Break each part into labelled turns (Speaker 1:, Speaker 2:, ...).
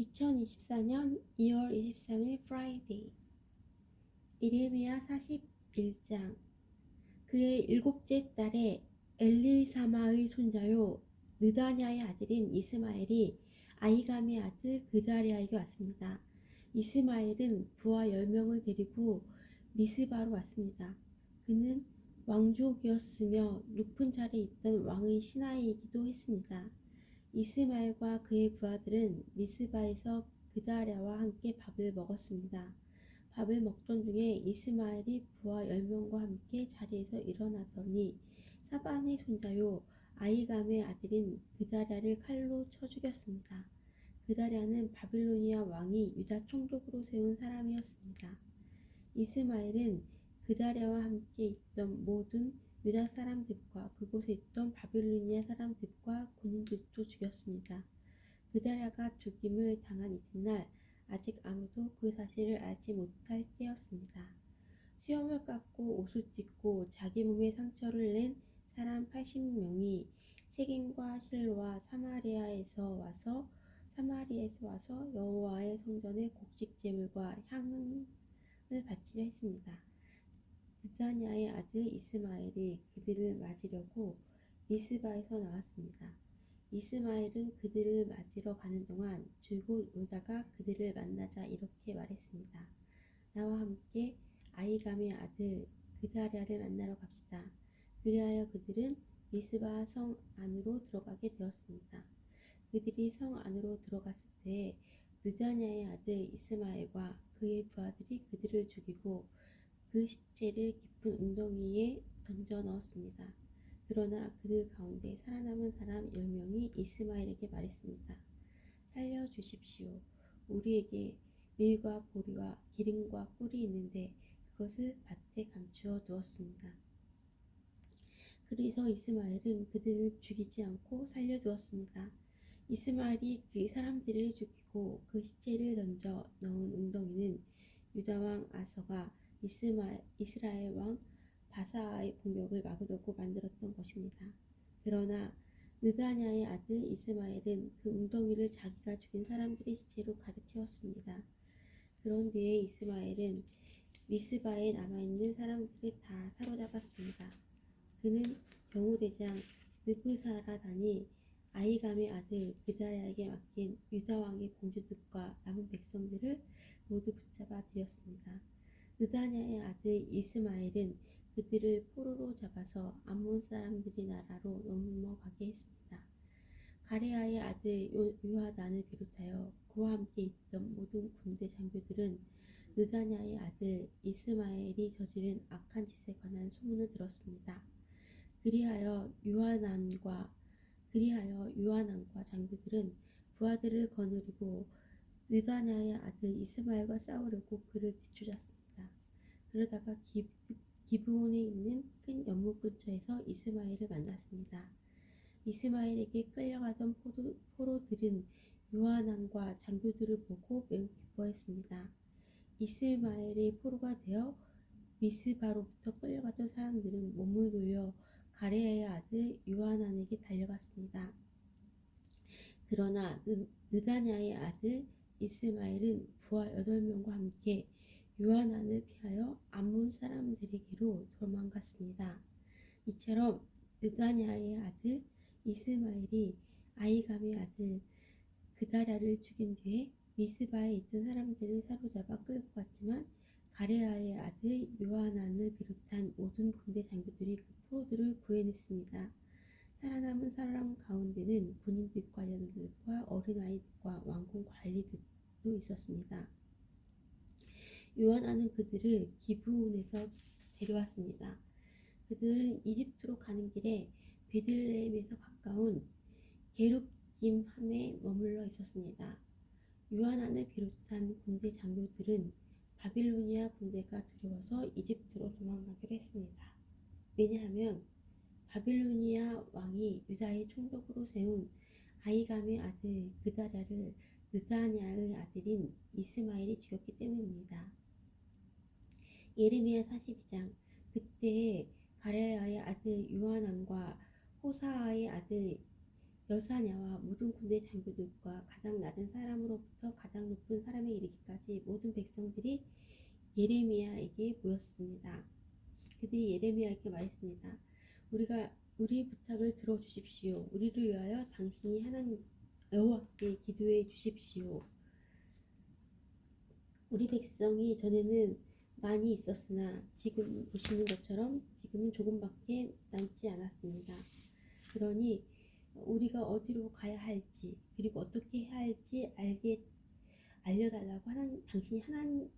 Speaker 1: 2024년 2월 23일 프라이데이. 이레미야 41장. 그의 일곱째 딸에 엘리사마의 손자요 느다냐의 아들인 이스마엘이 아히감의 아들 그다리아에게 왔습니다. 이스마엘은 부하 10명을 데리고 미스바로 왔습니다. 그는 왕족이었으며 높은 자리에 있던 왕의 신하이기도 했습니다. 이스마엘과 그의 부하들은 미스바에서 그다랴와 함께 밥을 먹었습니다. 밥을 먹던 중에 이스마엘이 부하 10명과 함께 자리에서 일어나더니 사반의 손자요 아히감의 아들인 그다랴를 칼로 쳐 죽였습니다. 그다랴는 바빌로니아 왕이 유다 총독으로 세운 사람이었습니다. 이스마엘은 그다랴와 함께 있던 모든 유다 사람들과 그곳에 있던 바빌로니아 사람들과 군인들도 죽였습니다. 그다랴가 죽임을 당한 이튿날 아직 아무도 그 사실을 알지 못할 때였습니다. 수염을 깎고 옷을 찢고 자기 몸에 상처를 낸 사람 80명이 세겜과 실로와 사마리아에서 와서 여호와의 성전에 곡식 제물과 향을 바치려 했습니다. 느다냐의 아들 이스마엘이 그들을 맞으려고 미스바에서 나왔습니다. 이스마엘은 그들을 맞으러 가는 동안 줄곧 오다가 그들을 만나자 이렇게 말했습니다. 나와 함께 아히감의 아들 그다랴를 만나러 갑시다. 그리하여 그들은 미스바 성 안으로 들어가게 되었습니다. 그들이 성 안으로 들어갔을 때 느다냐의 아들 이스마엘과 그의 부하들이 그들을 죽이고 그 시체를 깊은 웅덩이에 던져 넣었습니다. 그러나 그들 가운데 살아남은 사람 10명이 이스마엘에게 말했습니다. 살려주십시오. 우리에게 밀과 보리와 기름과 꿀이 있는데 그것을 밭에 감추어 두었습니다. 그래서 이스마엘은 그들을 죽이지 않고 살려두었습니다. 이스마엘이 그 사람들을 죽이고 그 시체를 던져 넣은 웅덩이는 유다왕 아서가 이스라엘 왕 바사의 공격을 막으려고 만들었던 것입니다. 그러나 느다냐의 아들 이스마엘은 그 웅덩이를 자기가 죽인 사람들의 시체로 가득 채웠습니다. 그런 뒤에 이스마엘은 미스바에 남아있는 사람들을 다 사로잡았습니다. 그는 경호대장 느부사라단이 아히감의 아들 그다랴에게 맡긴 유다왕의 공주들과 남은 백성들을 모두 붙잡아 들였습니다. 느다냐의 아들 이스마엘은 그들을 포로로 잡아서 암몬 사람들의 나라로 넘어가게 했습니다. 가레아의 아들 요하단을 비롯하여 그와 함께 있던 모든 군대 장교들은 느다냐의 아들 이스마엘이 저지른 악한 짓에 관한 소문을 들었습니다. 그리하여 요하난과 장교들은 부하들을 거느리고 느다냐의 아들 이스마엘과 싸우려고 그를 뒤쫓았습니다. 그러다가 기브온에 있는 큰 연못 근처에서 이스마엘을 만났습니다. 이스마엘에게 끌려가던 포로들은 요하난과 장교들을 보고 매우 기뻐했습니다. 이스마엘이 포로가 되어 미스바로부터 끌려가던 사람들은 몸을 돌려 가레아의 아들 요하난에게 달려갔습니다. 그러나 느다냐의 아들 이스마엘은 부하 8명과 함께 요하난을 피하여 암몬 사람들에게로 도망갔습니다. 이처럼 느다냐의 아들 이스마엘이 아히감의 아들 그다랴를 죽인 뒤에 미스바에 있던 사람들을 사로잡아 끌고 갔지만 가레아의 아들 요하난을 비롯한 모든 군대 장교들이 그 포로들을 구해냈습니다. 살아남은 사람 가운데는 군인들과 여자들과 어린아이들과 왕궁 관리들도 있었습니다. 요하난은 그들을 기브온에서 데려왔습니다. 그들은 이집트로 가는 길에 베들레헴에서 가까운 게룹김함에 머물러 있었습니다. 요하난을 비롯한 군대 장교들은 바빌로니아 군대가 두려워서 이집트로 도망가기로 했습니다. 왜냐하면 바빌로니아 왕이 유다의 총독으로 세운 아히감의 아들 그다랴를 느다냐의 아들인 이스마엘이 죽였기 때문입니다. 예레미야 42장. 그때 가레아의 아들 요하난과 호사아의 아들 여사냐와 모든 군대 장교들과 가장 낮은 사람으로부터 가장 높은 사람에 이르기까지 모든 백성들이 예레미야에게 모였습니다. 그들이 예레미야에게 말했습니다. 우리 부탁을 들어주십시오. 우리를 위하여 당신이 하나님 여호와께 기도해 주십시오. 우리 백성이 전에는 많이 있었으나 지금 보시는 것처럼 지금은 조금밖에 남지 않았습니다. 그러니 우리가 어디로 가야 할지 그리고 어떻게 해야 할지 알려달라고 당신이 하나님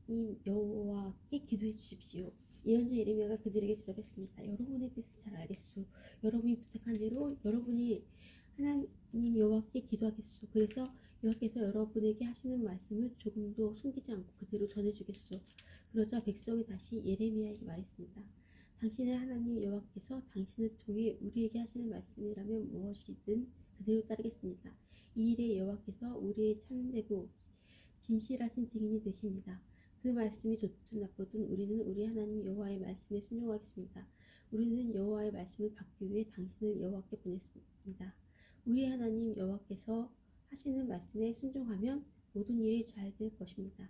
Speaker 1: 여호와께 기도해 주십시오. 예언자 예레미야가 그들에게 대답했습니다. 여러분에 대해서 잘 알겠소. 여러분이 부탁한 대로 여러분이 하나님 여호와께 기도하겠소. 그래서 여호와께서 여러분에게 하시는 말씀을 조금도 숨기지 않고 그대로 전해주겠소. 그러자 백성이 다시 예레미야에게 말했습니다. 당신의 하나님 여호와께서 당신을 통해 우리에게 하시는 말씀이라면 무엇이든 그대로 따르겠습니다. 이 일에 여호와께서 우리의 참되고 진실하신 증인이 되십니다. 그 말씀이 좋든 나쁘든 우리는 우리 하나님 여호와의 말씀에 순종하겠습니다. 우리는 여호와의 말씀을 받기 위해 당신을 여호와께 보냈습니다. 우리 하나님 여호와께서 하시는 말씀에 순종하면 모든 일이 잘 될 것입니다.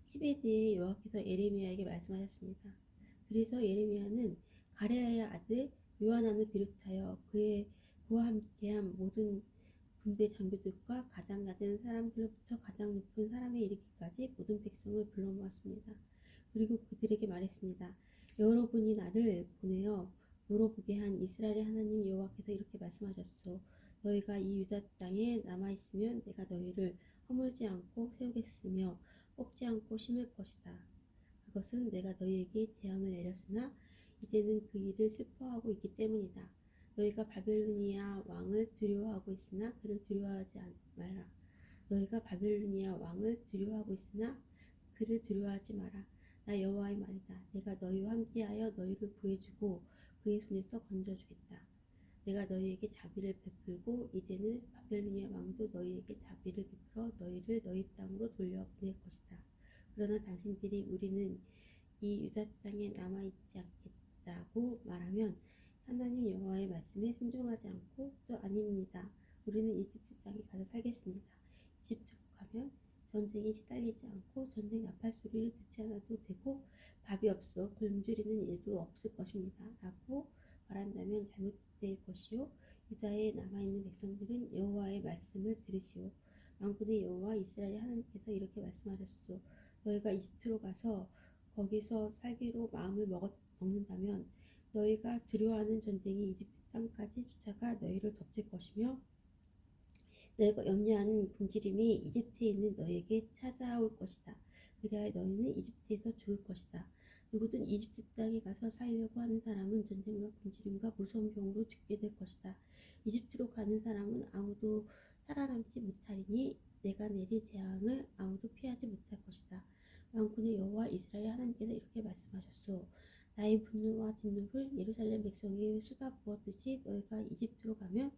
Speaker 1: 10에 대해 여호와께서 예레미야에게 말씀하셨습니다. 그래서 예레미야는 가레야의 아들 요하난을 비롯하여 그와 함께한 모든 군대 장교들과 가장 낮은 사람들로부터 가장 높은 사람에 이르기까지 모든 백성을 불러 모았습니다. 그리고 그들에게 말했습니다. 여러분이 나를 보내어 물어보게 한 이스라엘의 하나님 여호와께서 이렇게 말씀하셨소. 너희가 이 유다 땅에 남아있으면 내가 너희를 허물지 않고 세우겠으며 뽑지 않고 심을 것이다. 그것은 내가 너희에게 재앙을 내렸으나 이제는 그 일을 슬퍼하고 있기 때문이다. 너희가 바벨로니아 왕을 두려워하고 있으나 그를 두려워하지 마라. 너희가 바벨로니아 왕을 두려워하고 있으나 그를 두려워하지 마라. 나 여호와의 말이다. 내가 너희와 함께하여 너희를 구해주고 그의 손에서 건져주겠다. 내가 너희에게 자비를 베풀고 이제는 바벨로니아 왕도 너희에게 자비를 베풀어 너희를 너희 땅으로 돌려보낼 것이다. 그러나 당신들이 우리는 이 유다 땅에 남아있지 않겠다고 말하면 하나님 여호와의 말씀에 순종하지 않고 또 아닙니다. 우리는 이집트 땅에 가서 살겠습니다. 이집트로 가면 전쟁에 시달리지 않고 전쟁 나팔 소리를 듣지 않아도 되고 밥이 없어 굶주리는 일도 없을 것입니다. 라고 말한다면 잘못될 것이요. 유다에 남아있는 백성들은 여호와의 말씀을 들으시오. 만군의 여호와 이스라엘 하나님께서 이렇게 말씀하셨소. 너희가 이집트로 가서 거기서 살기로 마음을 먹는다면 너희가 두려워하는 전쟁이 이집트 땅까지 쫓아가 너희를 덮칠 것이며 너희가 염려하는 굶주림이 이집트에 있는 너희에게 찾아올 것이다. 그래야 너희는 이집트에서 죽을 것이다. 누구든 이집트 땅에 가서 살려고 하는 사람은 전쟁과 굶주림과 무서운 병으로 죽게 될 것이다. 이집트로 가는 사람은 아무도 살아남지 못하리니 내가 내릴 재앙을 아무도 피하지 못할 것이다. 만군의 여호와 이스라엘 하나님께서 이렇게 말씀하셨소. 나의 분노와 진노를 예루살렘 백성에게 쏟아부었듯이 너희가 이집트로 가면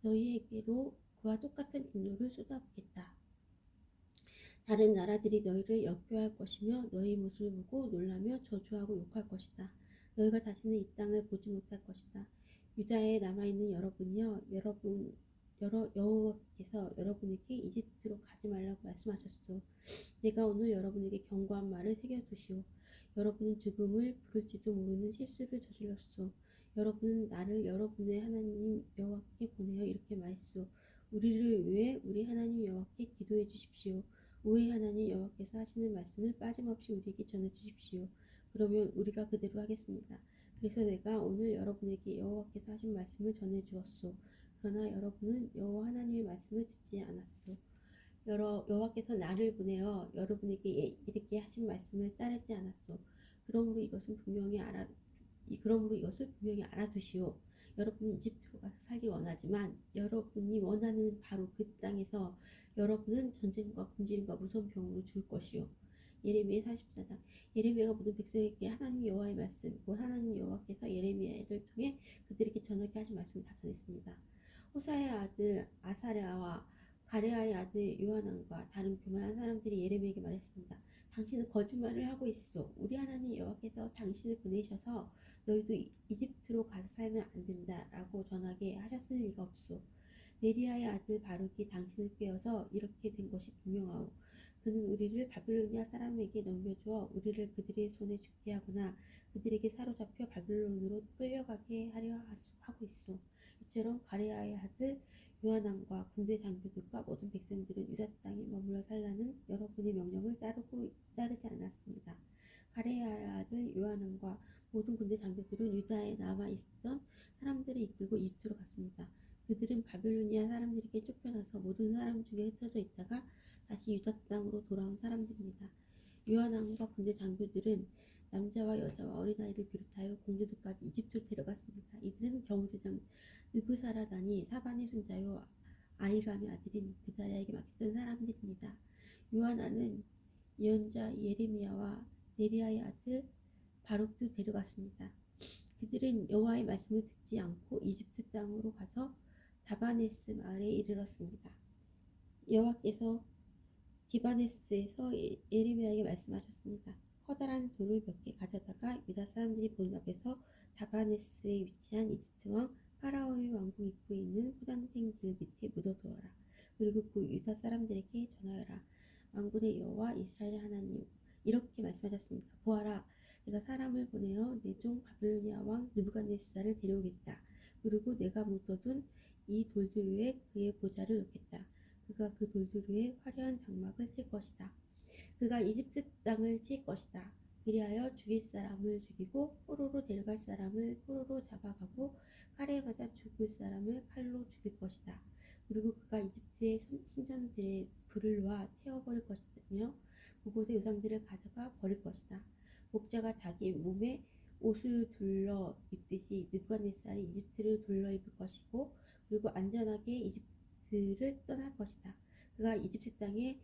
Speaker 1: 너희에게로 그와 똑같은 진노를 쏟아붓겠다. 다른 나라들이 너희를 역겨할 것이며 너희 모습을 보고 놀라며 저주하고 욕할 것이다. 너희가 다시는 이 땅을 보지 못할 것이다. 유다에 남아있는 여러분이여 여호와께서 여러분에게 이집트로 가지 말라고 말씀하셨소. 내가 오늘 여러분에게 경고한 말을 새겨두시오. 여러분은 죽음을 부를지도 모르는 실수를 저질렀소. 여러분은 나를 여러분의 하나님 여호와께 보내어 이렇게 말했소. 우리를 위해 우리 하나님 여호와께 기도해 주십시오. 우리 하나님 여호와께서 하시는 말씀을 빠짐없이 우리에게 전해 주십시오. 그러면 우리가 그대로 하겠습니다. 그래서 내가 오늘 여러분에게 여호와께서 하신 말씀을 전해 주었소. 그러나 여러분은 여호와 하나님의 말씀을 듣지 않았소. 여호와께서 나를 보내어 여러분에게 이렇게 하신 말씀을 따르지 않았소. 그러므로 이것을 분명히 알아두시오. 여러분은 이집트로 가서 살기 원하지만 여러분이 원하는 바로 그 땅에서 여러분은 전쟁과 굶주림과 무서운 병으로 죽을 것이요. 예레미야 44장. 예레미야가 모든 백성에게 하나님 여호와의 말씀, 곧 하나님 여호와께서 예레미야를 통해 그들에게 전하게 하신 말씀을 다 전했습니다. 호사의 아들 아사랴와 가레아의 아들 요하난과 다른 교만한 사람들이 예레미야에게 말했습니다. 당신은 거짓말을 하고 있어. 우리 하나님 여호와께서 당신을 보내셔서 너희도 이집트로 가서 살면 안 된다라고 전하게 하셨을 리가 없소. 네리야의 아들 바룩이 당신을 꾀어서 이렇게 된 것이 분명하오. 그는 우리를 바빌로니아 사람에게 넘겨주어 우리를 그들의 손에 죽게 하거나 그들에게 사로잡혀 바빌론으로 끌려가게 하려 하고 있어. 이처럼 가레야의 아들 요하난과 군대 장교들과 모든 백성들은 유다 땅에 머물러 살라는 여러분의 명령을 따르지 않았습니다. 가레야의 아들 요하난과 모든 군대 장교들은 유다에 남아 있던 사람들을 이끌고 이집트로 갔습니다. 그들은 바빌로니아 사람들에게 쫓겨나서 모든 사람 중에 흩어져 있다가 다시 유다 땅으로 돌아온 사람들입니다. 요한왕과 군대 장교들은 남자와 여자와 어린아이를 비롯하여 공주들까지 이집트로 데려갔습니다. 이들은 경호대장 느부사라단이 사반의 손자요 아이감의 아들인 그다리아에게 맡겼던 사람들입니다. 요하나는 예언자 예레미야와 네리야의 아들 바룩도 데려갔습니다. 그들은 여호와의 말씀을 듣지 않고 이집트 땅으로 가서 다바네스 마을에 이르렀습니다. 여호와께서 디바네스에서 예레미야에게 말씀하셨습니다. 커다란 돌을 몇 개 가져다가 유다 사람들이 보는 앞에서 다바네스에 위치한 이집트 왕 파라오의 왕궁 입구에 있는 포장된 길 밑에 묻어두어라. 그리고 그 유다 사람들에게 전하여라. 만군의 여호와 이스라엘의 하나님 이렇게 말씀하셨습니다. 보아라, 내가 사람을 보내어 내 종 바빌로니아 왕 느부갓네살을 데려오겠다. 그리고 내가 묻어둔 이 돌들 위에 그의 보좌를 놓겠다. 그가 그 돌들 위에 화려한 장막을 칠 것이다. 그가 이집트 땅을 칠 것이다. 그리하여 죽일 사람을 죽이고 포로로 데려갈 사람을 포로로 잡아가고 칼에 맞아 죽을 사람을 칼로 죽일 것이다. 그리고 그가 이집트의 신전들에 불을 놓아 태워버릴 것이며 그곳의 의상들을 가져가 버릴 것이다. 목자가 자기 몸에 옷을 둘러 입듯이 느부갓네살이 이집트를 둘러 입을 것이고 그리고 안전하게 이집트를 떠날 것이다. 그가 이집트 땅에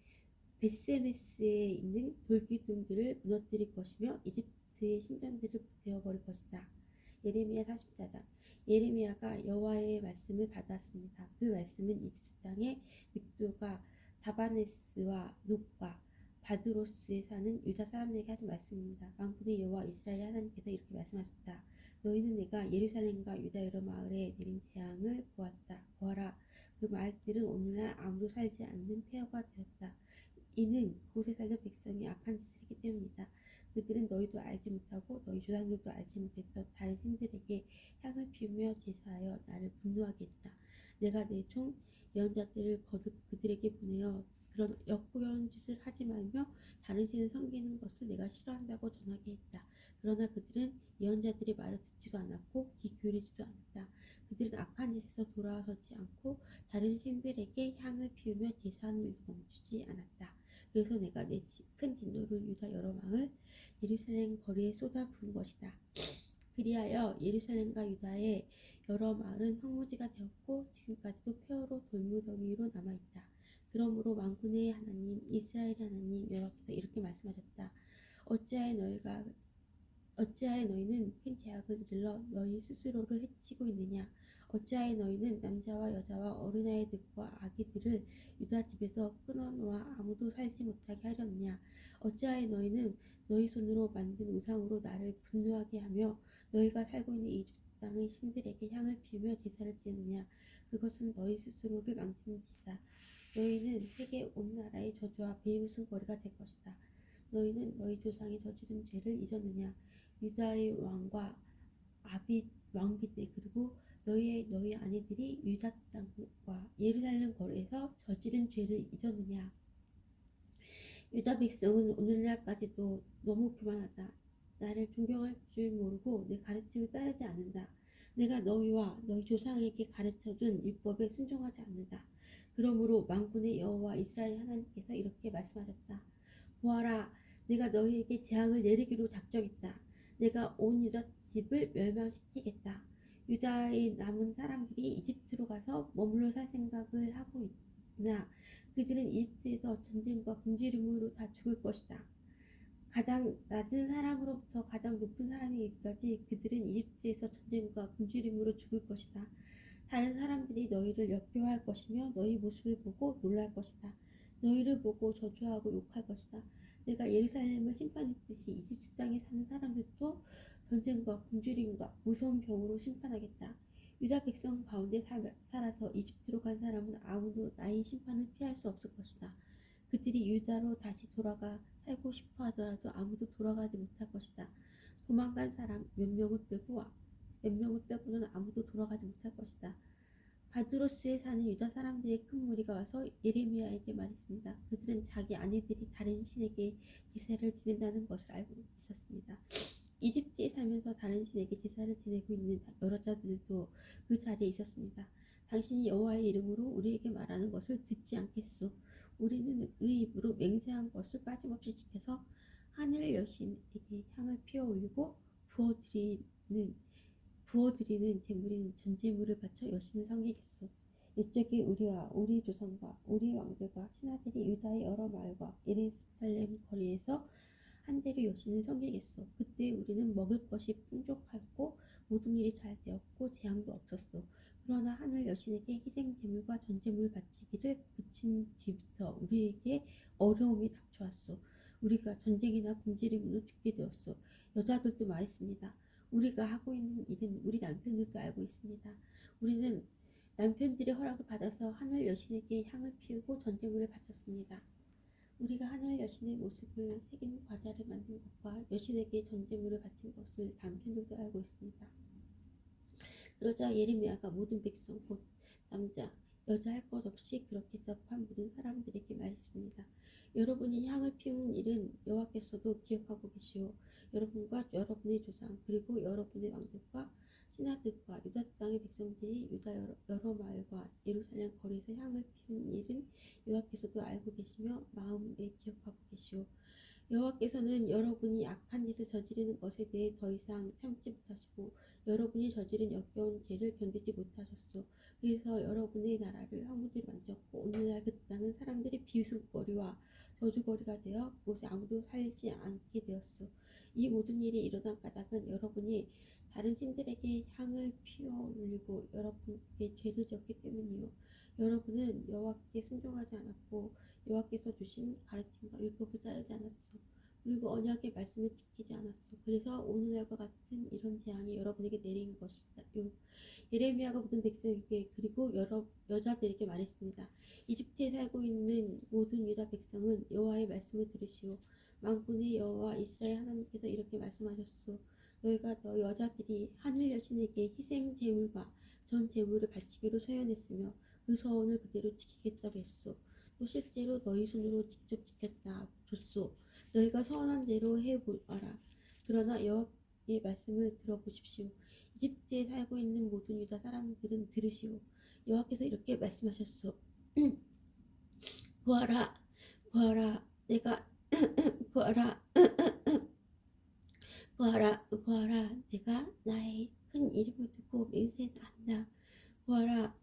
Speaker 1: 베스메스에 있는 돌기둥들을 무너뜨릴 것이며 이집트의 신전들을 불태워버릴 것이다. 예레미야 44장. 예레미야가 여호와의 말씀을 받았습니다. 그 말씀은 이집트 땅의 믹도가 다바네스와 눕과 바드로스에 사는 유다 사람들에게 하신 말씀입니다. 만군의 여호와 이스라엘 하나님께서 이렇게 말씀하셨다. 너희는 내가 예루살렘과 유다 여러 마을에 내린 재앙을 보았다. 보아라, 그 마을들은 오늘날 아무도 살지 않는 폐허가 되었다. 이는 그곳에 살던 백성이 악한 짓을 했기 때문이다. 그들은 너희도 알지 못하고 너희 조상들도 알지 못했던 다른 신들에게 향을 피우며 제사하여 나를 분노하게 했다. 내가 내 종 예언자들을 거듭 그들에게 보내어 그런 역겨운 짓을 하지 말며 다른 신을 섬기는 것을 내가 싫어한다고 전하게 했다. 그러나 그들은 예언자들의 말을 듣지도 않았고 귀 기울이지도 않았다. 그들은 악한 짓에서 돌아서지 않고 다른 신들에게 향을 피우며 제사하는 일도 멈추지 않았다. 그래서 내가 내 큰 진노를 유다 여러 마을 예루살렘 거리에 쏟아 부은 것이다. 그리하여 예루살렘과 유다의 여러 마을은 황무지가 되었고 지금까지도 폐허로 돌무더기로 남아있다. 그러므로 만군의 하나님 이스라엘의 하나님 여호와께서 이렇게 말씀하셨다. 어찌하여 너희는 큰 죄악을 저질러 너희 스스로를 해치고 있느냐? 어찌하여 너희는 남자와 여자와 어린아이들과 아기들을 유다 집에서 끊어놓아 아무도 살지 못하게 하려느냐? 어찌하여 너희는 너희 손으로 만든 우상으로 나를 분노하게 하며 너희가 살고 있는 이집트 땅의 신들에게 향을 피우며 제사를 지느냐? 그것은 너희 스스로를 망치는 짓이다. 너희는 세계 온 나라의 저주와 비웃음거리가 될 것이다. 너희는 너희 조상이 저지른 죄를 잊었느냐? 유다의 왕과 왕비들 그리고 너희 아내들이 유다 땅과 예루살렘 거리에서 저지른 죄를 잊었느냐? 유다 백성은 오늘날까지도 너무 교만하다. 나를 존경할 줄 모르고 내 가르침을 따르지 않는다. 내가 너희와 너희 조상에게 가르쳐준 율법에 순종하지 않는다. 그러므로 만군의 여호와 이스라엘 하나님께서 이렇게 말씀하셨다. 보아라, 내가 너희에게 재앙을 내리기로 작정했다. 내가 온 유다 집을 멸망시키겠다. 유다의 남은 사람들이 이집트로 가서 머물러 살 생각을 하고 있으나 그들은 이집트에서 전쟁과 굶주림으로 다 죽을 것이다. 가장 낮은 사람으로부터 가장 높은 사람이 이르기까지 그들은 이집트에서 전쟁과 굶주림으로 죽을 것이다. 다른 사람들이 너희를 역겨워할 것이며 너희 모습을 보고 놀랄 것이다. 너희를 보고 저주하고 욕할 것이다. 내가 예루살렘을 심판했듯이 이집트 땅에 사는 사람들도 전쟁과 굶주림과 무서운 병으로 심판하겠다. 유다 백성 가운데 살아서 이집트로 간 사람은 아무도 나의 심판을 피할 수 없을 것이다. 그들이 유다로 다시 돌아가 살고 싶어 하더라도 아무도 돌아가지 못할 것이다. 도망간 사람 몇 명을 빼고는 아무도 돌아가지 못할 것이다. 바드로스에 사는 유다 사람들의 큰 무리가 와서 예레미야에게 말했습니다. 그들은 자기 아내들이 다른 신에게 제사를 지낸다는 것을 알고 있었습니다. 이집트에 살면서 다른 신에게 제사를 지내고 있는 여자들도 그 자리에 있었습니다. 당신이 여호와의 이름으로 우리에게 말하는 것을 듣지 않겠소. 우리는 우리 입으로 맹세한 것을 빠짐없이 지켜서 하늘 여신에게 향을 피워 올리고 부어드리는 제물인 전제물을 바쳐 여신을 섬기겠소. 이쪽에 우리와 우리 조상과 우리 왕들과 신하들이 유다의 여러 마을과 예루살렘 거리에서 한대로 여신을 섬기겠소. 그때 우리는 먹을 것이 풍족하고 모든 일이 잘 되었고 재앙도 없었소. 그러나 하늘 여신에게 희생 제물과 전제물 바치기를 그친 뒤부터 우리에게 어려움이 닥쳐왔소. 우리가 전쟁이나 굶주림으로 죽게 되었소. 여자들도 말했습니다. 우리가 하고 있는 일은 우리 남편들도 알고 있습니다. 우리는 남편들의 허락을 받아서 하늘 여신에게 향을 피우고 전제물을 바쳤습니다. 우리가 하늘 여신의 모습을 새긴 과자를 만든 것과 여신에게 전제물을 바친 것을 남편들도 알고 있습니다. 그러자 예레미야가 모든 백성 곧 남자, 여자 할 것 없이 그렇게 접한 모든 사람들에게 말했습니다. 여러분이 향을 피우는 일은 여호와께서도 기억하고 계시오. 여러분과 여러분의 조상 그리고 여러분의 왕들과 신하들과 유다 땅의 백성들이 유다 여러 마을과 예루살렘 거리에서 향을 피우는 일은 여호와께서도 알고 계시며 마음에 기억하고 계시오. 여호와께서는 여러분이 악한 짓을 저지르는 것에 대해 더 이상 참지 못하시고 여러분이 저지른 역겨운 죄를 견디지 못하셨소. 그래서 여러분의 나라를 황무지로 만졌고 오늘날 그 땅은 사람들의 비웃음거리와 저주거리가 되어 그곳에 아무도 살지 않게 되었소. 이 모든 일이 일어난 까닭은 여러분이 다른 신들에게 향을 피워 올리고 여러분께 죄를 지었기 때문이요. 여러분은 여호와께 순종하지 않았고 여호와께서 주신 가르침과 율법을 따르지 않았소. 그리고 언약의 말씀을 지키지 않았소. 그래서 오늘날과 같은 이런 재앙이 여러분에게 내린 것이다. 예레미야가 모든 백성에게 그리고 여러 여자들에게 말했습니다. 이집트에 살고 있는 모든 유다 백성은 여호와의 말씀을 들으시오. 만군의 여호와 이스라엘 하나님께서 이렇게 말씀하셨소. 너희가 너 여자들이 하늘 여신에게 희생 제물과 전 제물을 바치기로 서연했으며 그 서원을 그대로 지키겠다고 했소. 또 실제로 너희 손으로 직접 지켰다 줬소. 너희가 서원한 대로 해보아라. 그러나 여호와의 말씀을 들어보십시오. 이집트에 살고 있는 모든 유다 사람들은 들으시오. 여호와께서 이렇게 말씀하셨소. 보아라, 보아라, 내가 보아라, 보아라, 내가 나의 큰 이름을 두고 맹세한다. 보아라,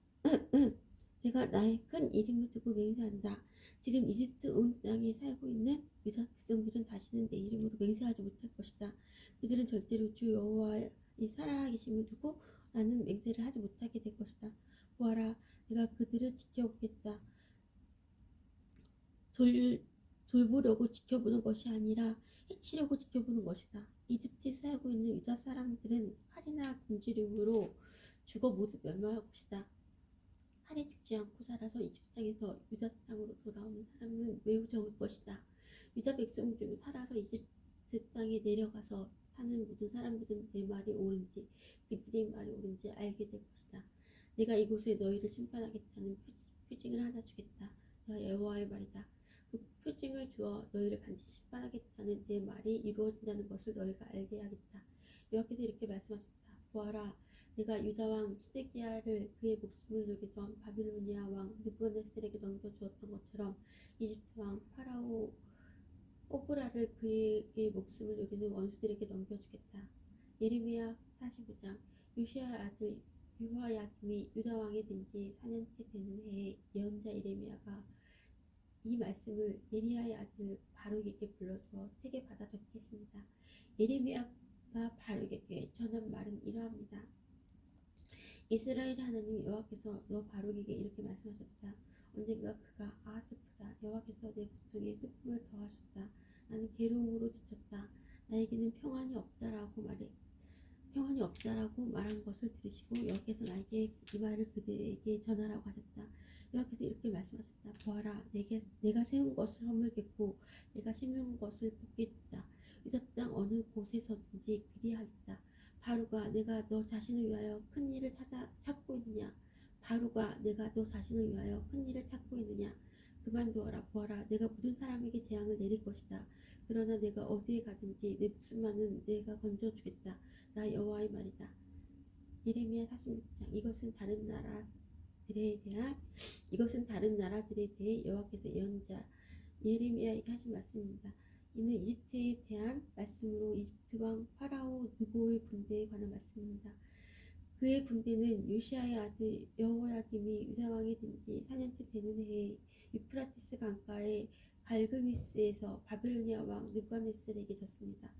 Speaker 1: 내가 나의 큰 이름을 두고 맹세한다. 지금 이집트 온 땅에 살고 있는 유다 백성들은 다시는 내 이름으로 맹세하지 못할 것이다. 그들은 절대로 주 여호와의 살아계심을 두고 라는 맹세를 하지 못하게 될 것이다. 보아라, 내가 그들을 지켜보겠다. 돌보려고 지켜보는 것이 아니라 해치려고 지켜보는 것이다. 이집트에 살고 있는 유다 사람들은 칼이나 굶주림으로 죽어 모두 멸망할 것이다. 칼에 죽지 않고 살아서 이집트 땅에서 유다 땅으로 돌아오는 사람은 매우 적을 것이다. 유다 백성 중 살아서 이집트 땅에 내려가서 사는 모든 사람들은 내 말이 옳은지 그들의 말이 옳은지 알게 될 것이다. 내가 이곳에 너희를 심판하겠다는 표징을 하나 주겠다. 내가 여호와의 말이다. 그 표징을 주어 너희를 반드시 심판하겠다는 내 말이 이루어진다는 것을 너희가 알게 하겠다. 여호와께서 이렇게 말씀하셨다. 보아라, 내가 유다 왕 시드기야를 그의 목숨을 누리던 바빌로니아 왕 느부갓네살에게 넘겨주었던 것처럼 이집트 왕 파라오 오브라를 그의 목숨을 누리는 원수들에게 넘겨주겠다. 예레미야 45장. 요시야의 아들 유호야김이 유다 왕이 된 지 4년째 되는 해에 예언자 예레미야가 이 말씀을 예리야의 아들 바룩에게 불러주어 책에 받아 적게 했습니다. 예레미야가 바룩에게 전한 말은 이러합니다. 이스라엘의 하나님 여호와께서 너 바룩에게 이렇게 말씀하셨다. 언젠가 그가 슬프다. 여호와께서 내 고통에 슬픔을 더하셨다. 나는 괴로움으로 지쳤다. 나에게는 평안이 없다라고 말할 말한 것을 들으시고 여호와께서 나에게 이 말을 그들에게 전하라고 하셨다. 여호와께서 이렇게 말씀하셨다. 보아라, 내가 세운 것을 허물겠고 내가 심은 것을 뽑겠다. 유다 땅 어느 곳에서든지 그리하겠다. 바로가, 내가 너 자신을 위하여 큰 일을 찾고 있느냐? 바로가, 내가 너 자신을 위하여 큰 일을 찾고 있느냐? 그만두어라. 보아라, 내가 모든 사람에게 재앙을 내릴 것이다. 그러나 내가 어디에 가든지 내 목숨만은 내가 건져주겠다. 나 여호와의 말이다. 예레미야 46장. 이것은 다른 나라들에 대해 여호와께서 예언자 예레미야에게 하신 말씀입니다. 이는 이집트에 대한 말씀으로 이집트 왕 파라오 느고의 군대에 관한 말씀입니다. 그의 군대는 요시아의 아들 여호야김이 유다왕이 된 지 4년째 되는 해에 유프라티스 강가의 갈그미스에서 바벨로니아 왕 느부갓네살에게 졌습니다.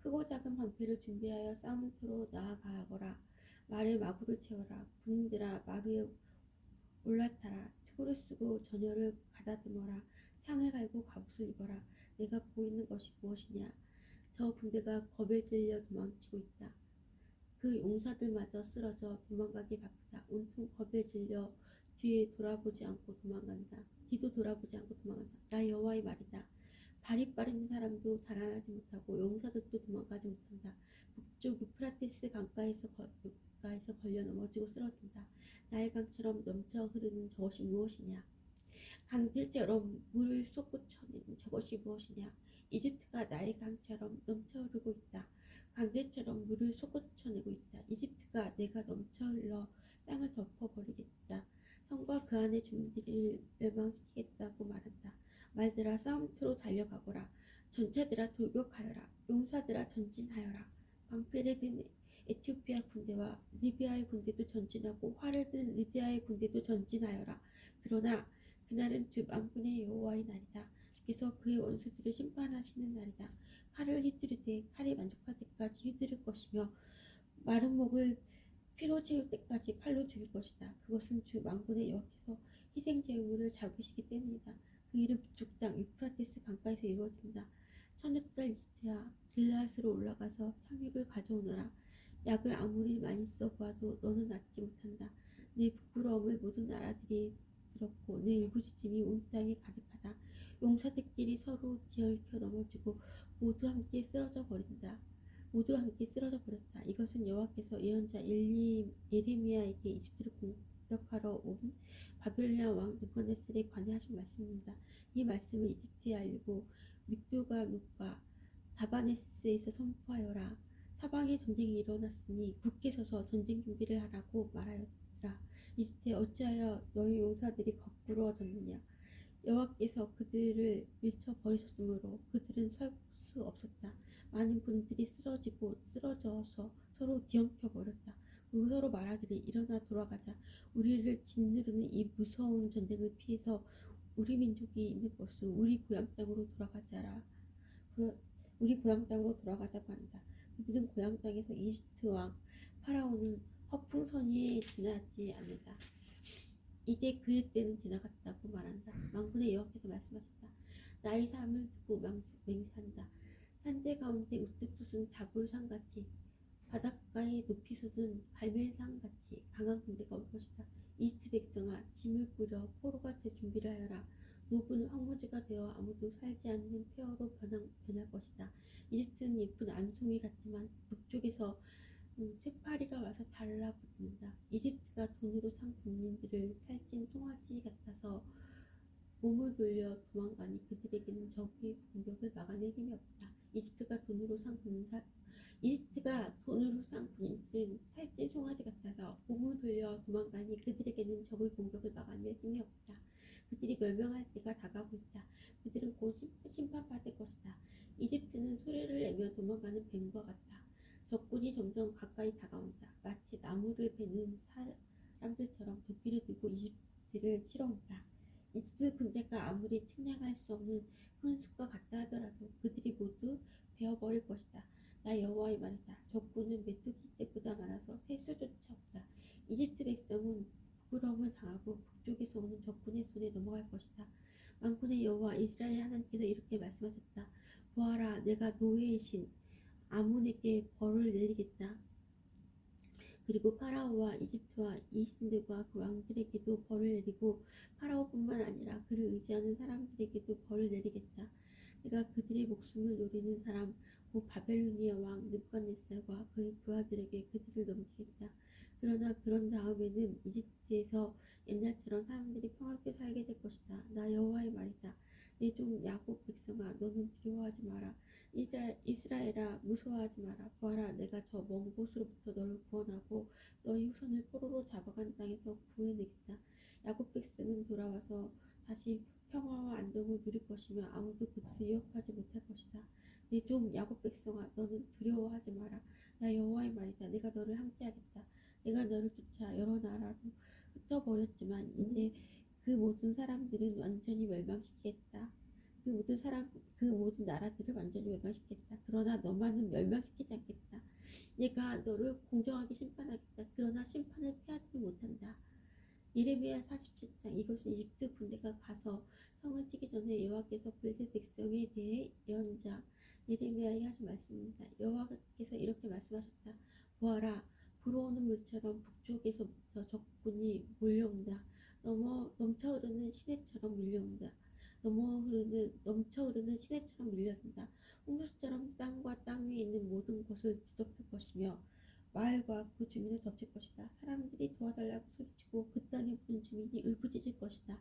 Speaker 1: 크고 작은 방패를 준비하여 싸움터로 나아가거라. 말에 마구를 채워라. 군인들아, 마루에 올라타라. 투구를 쓰고 전열을 가다듬어라. 창을 갈고 갑옷을 입어라. 내가 보고 있는 것이 무엇이냐? 저 군대가 겁에 질려 도망치고 있다. 그 용사들마저 쓰러져 도망가기 바쁘다. 온통 겁에 질려 뒤도 돌아보지 않고 도망간다. 나 여호와의 말이다. 발이 빠른 사람도 달아나지 못하고 용사들도 도망가지 못한다. 북쪽 유프라테스 강가에서 걸려 넘어지고 쓰러진다. 나일강처럼 넘쳐 흐르는 저것이 무엇이냐? 강들처럼 물을 솟구쳐내는 저것이 무엇이냐? 이집트가 나일강처럼 넘쳐 흐르고 있다. 강들처럼 물을 솟구쳐내고 있다. 이집트가 내가 넘쳐 흘러 땅을 덮어버리겠다. 성과 그 안의 주민들을 멸망시키겠다고 말한다. 말들아, 싸움터로 달려가거라. 전차들아, 돌격하여라. 용사들아, 전진하여라. 방패를 든 에티오피아 군대와 리비아의 군대도 전진하고 활을 든 리디아의 군대도 전진하여라. 그러나 그날은 주 만군의 여호와의 날이다. 주께서 그의 원수들을 심판하시는 날이다. 칼을 휘두르되 칼이 만족할 때까지 휘두를 것이며 마른 목을 피로 채울 때까지 칼로 죽일 것이다. 그것은 주 만군의 여호와께서 희생 제물을 잡으시기 때문이다. 그 일은 북쪽 땅 유프라테스 강가에서 이루어진다. 처녀딸 이집트야, 길앗으로 올라가서 향유를 가져오너라. 약을 아무리 많이 써보아도 너는 낫지 못한다. 내 부끄러움을 모든 나라들이 들었고 내 일부짖음이 온 땅에 가득하다. 용사들끼리 서로 뒤엉켜 넘어지고 모두 함께 쓰러져 버렸다. 이것은 여호와께서 예언자 예레미야에게 이집트를 공격하러 온 바벨로니아 왕 느부갓네살에 관해 하신 말씀입니다. 이 말씀을 이집트에 알리고 mikdo가 눕과 다바네스에서 선포하여라. 사방에 전쟁이 일어났으니 굳게 서서 전쟁 준비를 하라고 말하였더라. 이집트에 어찌하여 너희 용사들이 거꾸러졌느냐? 여호와께서 그들을 밀쳐버리셨으므로 그들은 설 수 없었다. 많은 군인들이 쓰러져서 서로 뒤엉켜 버렸다. 그리고 서로 말하기를, 일어나 돌아가자. 우리를 짓누르는 이 무서운 전쟁을 피해서 우리 민족이 있는 곳으로 우리 고향 땅으로 돌아가자고 한다. 그들은 고향 땅에서 이집트 왕 파라오는 허풍선이에 지나지 않는다. 이제 그의 때는 지나갔다고 말한다. 만군의 여호와께서 말씀하셨다. 나의 삶을 두고 맹세한다. 산대 가운데 우뚝 솟은 다볼산같이 바닷가에 높이 솟은 갈멜산같이 강한 군대가 올 것이다. 이집트 백성아, 짐을 꾸려 포로가 될 준비를 하여라. 노부는 황무지가 되어 아무도 살지 않는 폐허로 변할 것이다. 이집트는 예쁜 암송이 같지만 북쪽에서 쇠파리가 와서 달라붙는다. 이집트가 돈으로 산 국민들을 살찐 송아지 같아서 몸을 돌려 도망가니 그들에게는 적의 공격을 막아낼 힘이 없다. 이집트가 돈으로 산 군인들은 살찐 송아지 같아서 몸을 돌려 도망가니 그들에게는 적의 공격을 막아낼 힘이 없다. 그들이 멸망할 때가 다가오고 있다. 그들은 곧 심판받을 것이다. 이집트는 소리를 내며 도망가는 뱀과 같다. 적군이 점점 가까이 다가온다. 마치 나무를 베는 사람들처럼 도끼를 들고 이집트를 치러 온다. 이집트 군대가 아무리 측량할 수 없는 큰 숲과 같다 하더라도 그들이 모두 베어버릴 것이다. 나 여호와의 말이다. 적군은 메뚜기 떼보다 많아서 셀 수조차 없다. 이집트 백성은 부끄러움을 당하고 북쪽에서 오는 적군의 손에 넘어갈 것이다. 만군의 여호와 이스라엘 하나님께서 이렇게 말씀하셨다. 보아라, 내가 노예의 신 아몬에게 벌을 내리겠다. 그리고 파라오와 이집트와 이 신들과 그 왕들에게도 벌을 내리고 파라오뿐만 아니라 그를 의지하는 사람들에게도 벌을 내리겠다. 내가 그들의 목숨을 노리는 사람 곧 바벨로니아 왕 느부갓네살과 그의 부하들에게 그들을 넘기겠다. 그러나 그런 다음에는 이집트에서 옛날처럼 사람들이 평화롭게 살게 될 것이다. 나 여호와의 말이다. 내 종 야곱 백성아 너는 두려워하지 마라. 이스라엘아 무서워하지 마라. 보아라 내가 저 먼 곳으로부터 너를 구원하고 너희 후손을 포로로 잡아간 땅에서 구해내겠다. 야곱 백성은 돌아와서 다시 평화와 안정을 누릴 것이며 아무도 그들을 위협하지 못할 것이다. 내 종 야곱 백성아 너는 두려워하지 마라. 나 여호와의 말이다. 내가 너를 함께하겠다. 내가 너를 쫓아 여러 나라로 흩어버렸지만 이제 그 모든 사람들은 완전히 멸망시키겠다. 그 모든 나라들을 완전히 멸망시키겠다. 그러나 너만은 멸망시키지 않겠다. 내가 너를 공정하게 심판하겠다. 그러나 심판을 피하지는 못한다. 예레미야 47장. 이것은 이집트 군대가 가서 성을 치기 전에 여호와께서 블레셋 백성에 대해 예언자 예레미야에 하신 말씀입니다. 여호와께서 이렇게 말씀하셨다. 보아라 불어오는 물처럼 북쪽에서부터 적군이 몰려온다. 넘쳐흐르는 시내처럼 밀려온다. 넘쳐흐르는 시내처럼 밀려든다. 홍수처럼 땅과 땅 위에 있는 모든 것을 뒤덮을 것이며 마을과 그 주민을 덮칠 것이다. 사람들이 도와달라고 소리치고 그 땅에 모든 주민이 울부짖을 것이다.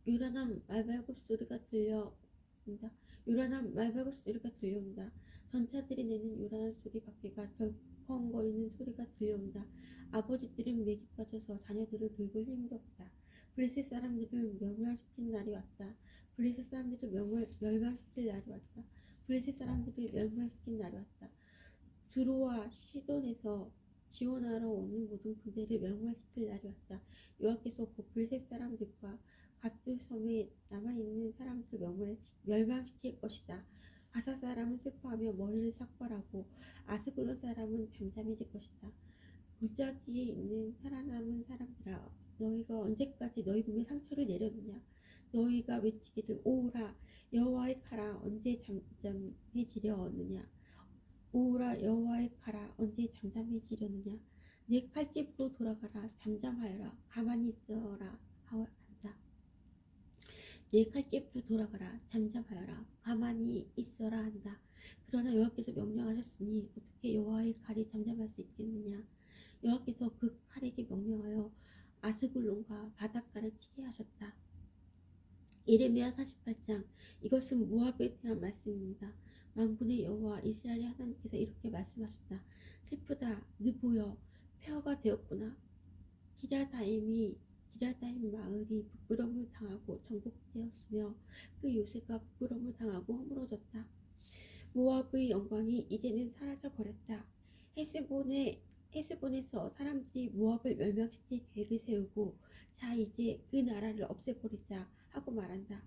Speaker 1: 요란한 말발굽 소리가 들려온다. 요란한 말발굽 소리가 들려온다. 전차들이 내는 요란한 소리 밖에가 덜컹거리는 소리가 들려온다. 아버지들은 맥이 빠져서 자녀들을 돌볼 힘도 없다. 블레셋 사람들을 멸망시킨 날이 왔다. 블레셋 사람들을 멸망시킬 날이 왔다. 블레셋 사람들을 멸망시킨 날이 왔다. 두로와 시돈에서 지원하러 오는 모든 군대를 멸망시킬 날이 왔다. 여호와께서 곧 블레셋 사람들과 갓들 섬에 남아있는 사람들을 멸망시킬 것이다. 가사 사람은 슬퍼하며 머리를 삭발하고 아스글론 사람은 잠잠해질 것이다. 골짜기에 있는 살아남은 사람들아 너희가 언제까지 너희 몸에 상처를 내려느냐. 너희가 외치기를 오라 여호와의 칼아 언제 잠잠해지려느냐. 오라 여호와의 칼아 언제 잠잠해지려느냐. 내 칼집으로 돌아가라 잠잠하여라 가만히 있어라 한다. 내 칼집으로 돌아가라 잠잠하여라 가만히 있어라 한다. 그러나 여호와께서 명령하셨으니 어떻게 여호와의 칼이 잠잠할 수 있겠느냐. 여호와께서 그 칼에게 명령하여 아스글론과 바닷가를 치게 하셨다. 예레미야 48장. 이것은 모압에 대한 말씀입니다. 만군의 여호와 이스라엘의 하나님께서 이렇게 말씀하셨다. 슬프다 느보여 폐허가 되었구나. 기럇다임 마을이 부끄러움을 당하고 정복되었으며 그 요새가 부끄러움을 당하고 허물어졌다. 모압의 영광이 이제는 사라져 버렸다. 헤스본에서 사람들이 모압을 멸망시킬 계획을 세우고 자 이제 그 나라를 없애버리자 하고 말한다.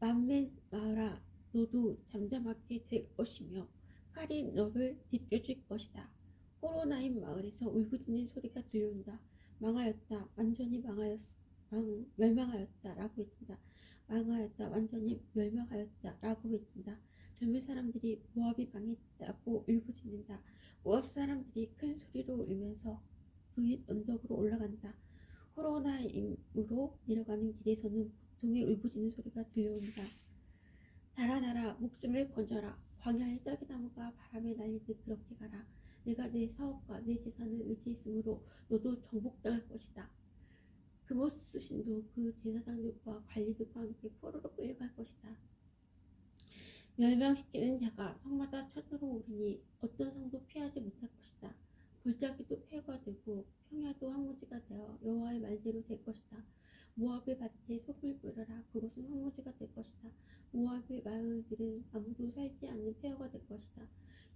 Speaker 1: 만멘 마을아 너도 잠잠하게 될 것이며 칼이 너를 뒤쫓을 것이다. 호로나임 마을에서 울부짖는 소리가 들려온다. 망하였다 완전히 멸망하였다 라고 외친다. 망하였다 완전히 멸망하였다 라고 외친다. 젊은 사람들이 모압이 망했다고 울부짖는다. 모압 사람들이 큰 소리로 울면서 그 윗 언덕으로 올라간다. 호로나임으로 내려가는 길에서는 고통의 울부짖는 소리가 들려온다. 달아나라 목숨을 건져라. 광야의 떨기나무가 바람에 날리듯 그렇게 가라. 내가 내 사업과 내 재산을 의지했으므로 너도 정복당할 것이다. 그모스 신도 그 제사장들과 관리들과 함께 포로로 끌려갈 것이다. 멸망시키는 자가 성마다 쳐들어 오리니 어떤 성도 피하지 못할 것이다. 골짜기도 폐허가 되고 평야도 황무지가 되어 여호와의 말대로 될 것이다. 모압의 밭에 소금을 뿌려라. 그것은 황무지가 될 것이다. 모압의 마을들은 아무도 살지 않는 폐허가 될 것이다.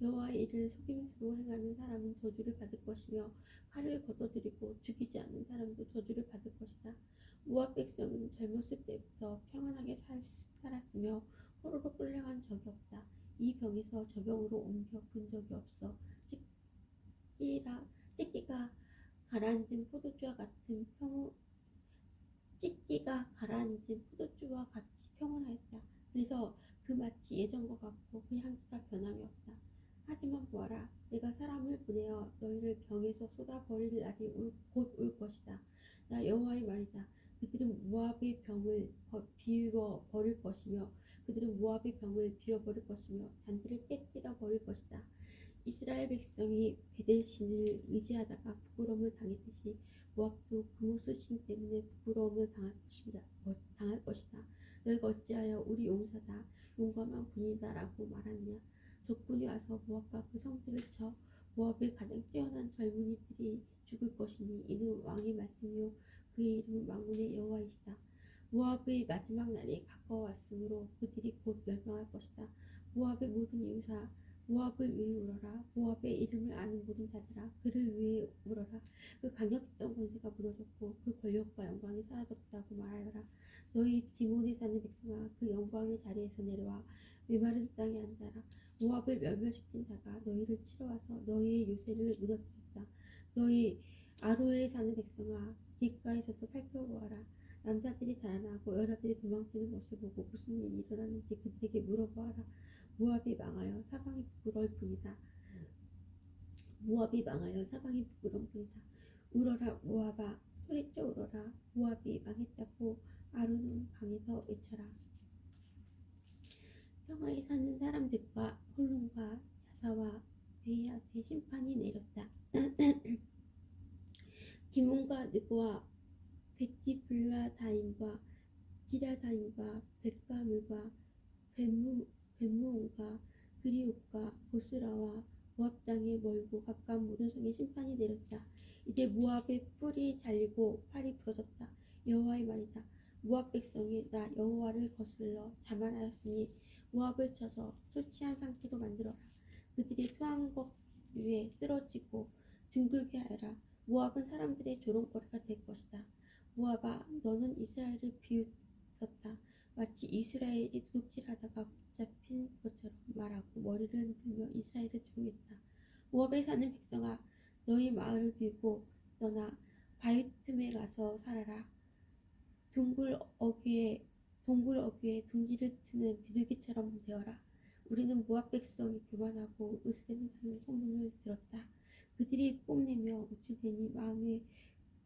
Speaker 1: 여호와의 일을 속임수로 행하는 사람은 저주를 받을 것이며 칼을 걷어들이고 죽이지 않는 사람도 저주를 받을 것이다. 모압 백성은 젊었을 때부터 평안하게 살았으며 포로로 끌려간 적이 없다. 이 병에서 저 병으로 옮겨 본 적이 없어. 찢기가 가라앉은 포도주와 같이 평온하였다. 그래서 그 마치 예전과 같고 그 향기가 변함이 없다. 하지만 보아라, 내가 사람을 보내어 너희를 병에서 쏟아버릴 날이 곧 올 것이다. 나 여호와의 말이다. 그들은 모압의 병을 비워 버릴 것이며 그들은 모압의 병을 비워 버릴 것이며 잔디를 깨뜨려 버릴 것이다. 이스라엘 백성이 베델 신을 의지하다가 부끄러움을 당했듯이 모압도 그모스 신 때문에 부끄러움을 당할 것이다. 너희가 어찌하여 우리 용사다, 용감한 군이다라고 말하느냐. 적군이 와서 모압과 그 성들을 쳐 모압의 가장 뛰어난 젊은이들이 죽을 것이니 이는 왕의 말씀이요 그의 이름은 만군의 여호와이시다. 모압의 마지막 날이 가까워왔으므로 그들이 곧 멸망할 것이다. 모압의 모든 이웃아, 모압을 위해 울어라. 모압의 이름을 아는 모든 자들아, 그를 위해 울어라. 그 강력했던 권세가 무너졌고 그 권력과 영광이 사라졌다고 말하여라. 너희 디몬에 사는 백성아, 그 영광의 자리에서 내려와 메마른 땅에 앉아라. 모압을 멸멸시킨 자가 너희를 치러 와서 너희의 요새를 무너뜨렸다. 너희 아로엘에 사는 백성아, 길가에 서서 살펴보아라. 남자들이 자라나고 여자들이 도망치는 것을 보고 무슨 일이 일어났는지 그들에게 물어보아라. 모압이 망하여 사방이 부끄러울 뿐이다. 모압이 망하여 사방이 부끄러울 뿐이다. 울어라 모압아, 소리쳐 울어라. 모압이 망했다고 아론온 강에서 외쳐라. 평화에 사는 사람들과 홀론과 야사와 베이앗의 심판이 내렸다. 디몬과 느고와 베티블라다임과 기랴다임과 벳가물과 벳무온과 그리옷과 보스라와 모압 땅에 멀고 가까운 모든 성에 심판이 내렸다. 이제 모압의 뿔이 잘리고 팔이 부러졌다. 여호와의 말이다. 모압 백성이 나 여호와를 거슬러 자만하였으니 모압을 쳐서 술 취한 상태로 만들어라. 그들이 토한 것 위에 쓰러지고 둥글게 하여라. 모압은 사람들의 조롱거리가 될 것이다. 모압아, 너는 이스라엘을 비웃었다. 마치 이스라엘이 도둑질하다가 붙잡힌 것처럼 말하고 머리를 흔들며 이스라엘을 조롱했다. 모압에 사는 백성아, 너희 마을을 비우고 떠나 바위틈에 가서 살아라. 동굴 어귀에 둥지를 트는 비둘기처럼 되어라. 우리는 모압 백성이 교만하고 으스댄다는 소문을 들었다. 그들이 뽐내며 우쭐대니 마음에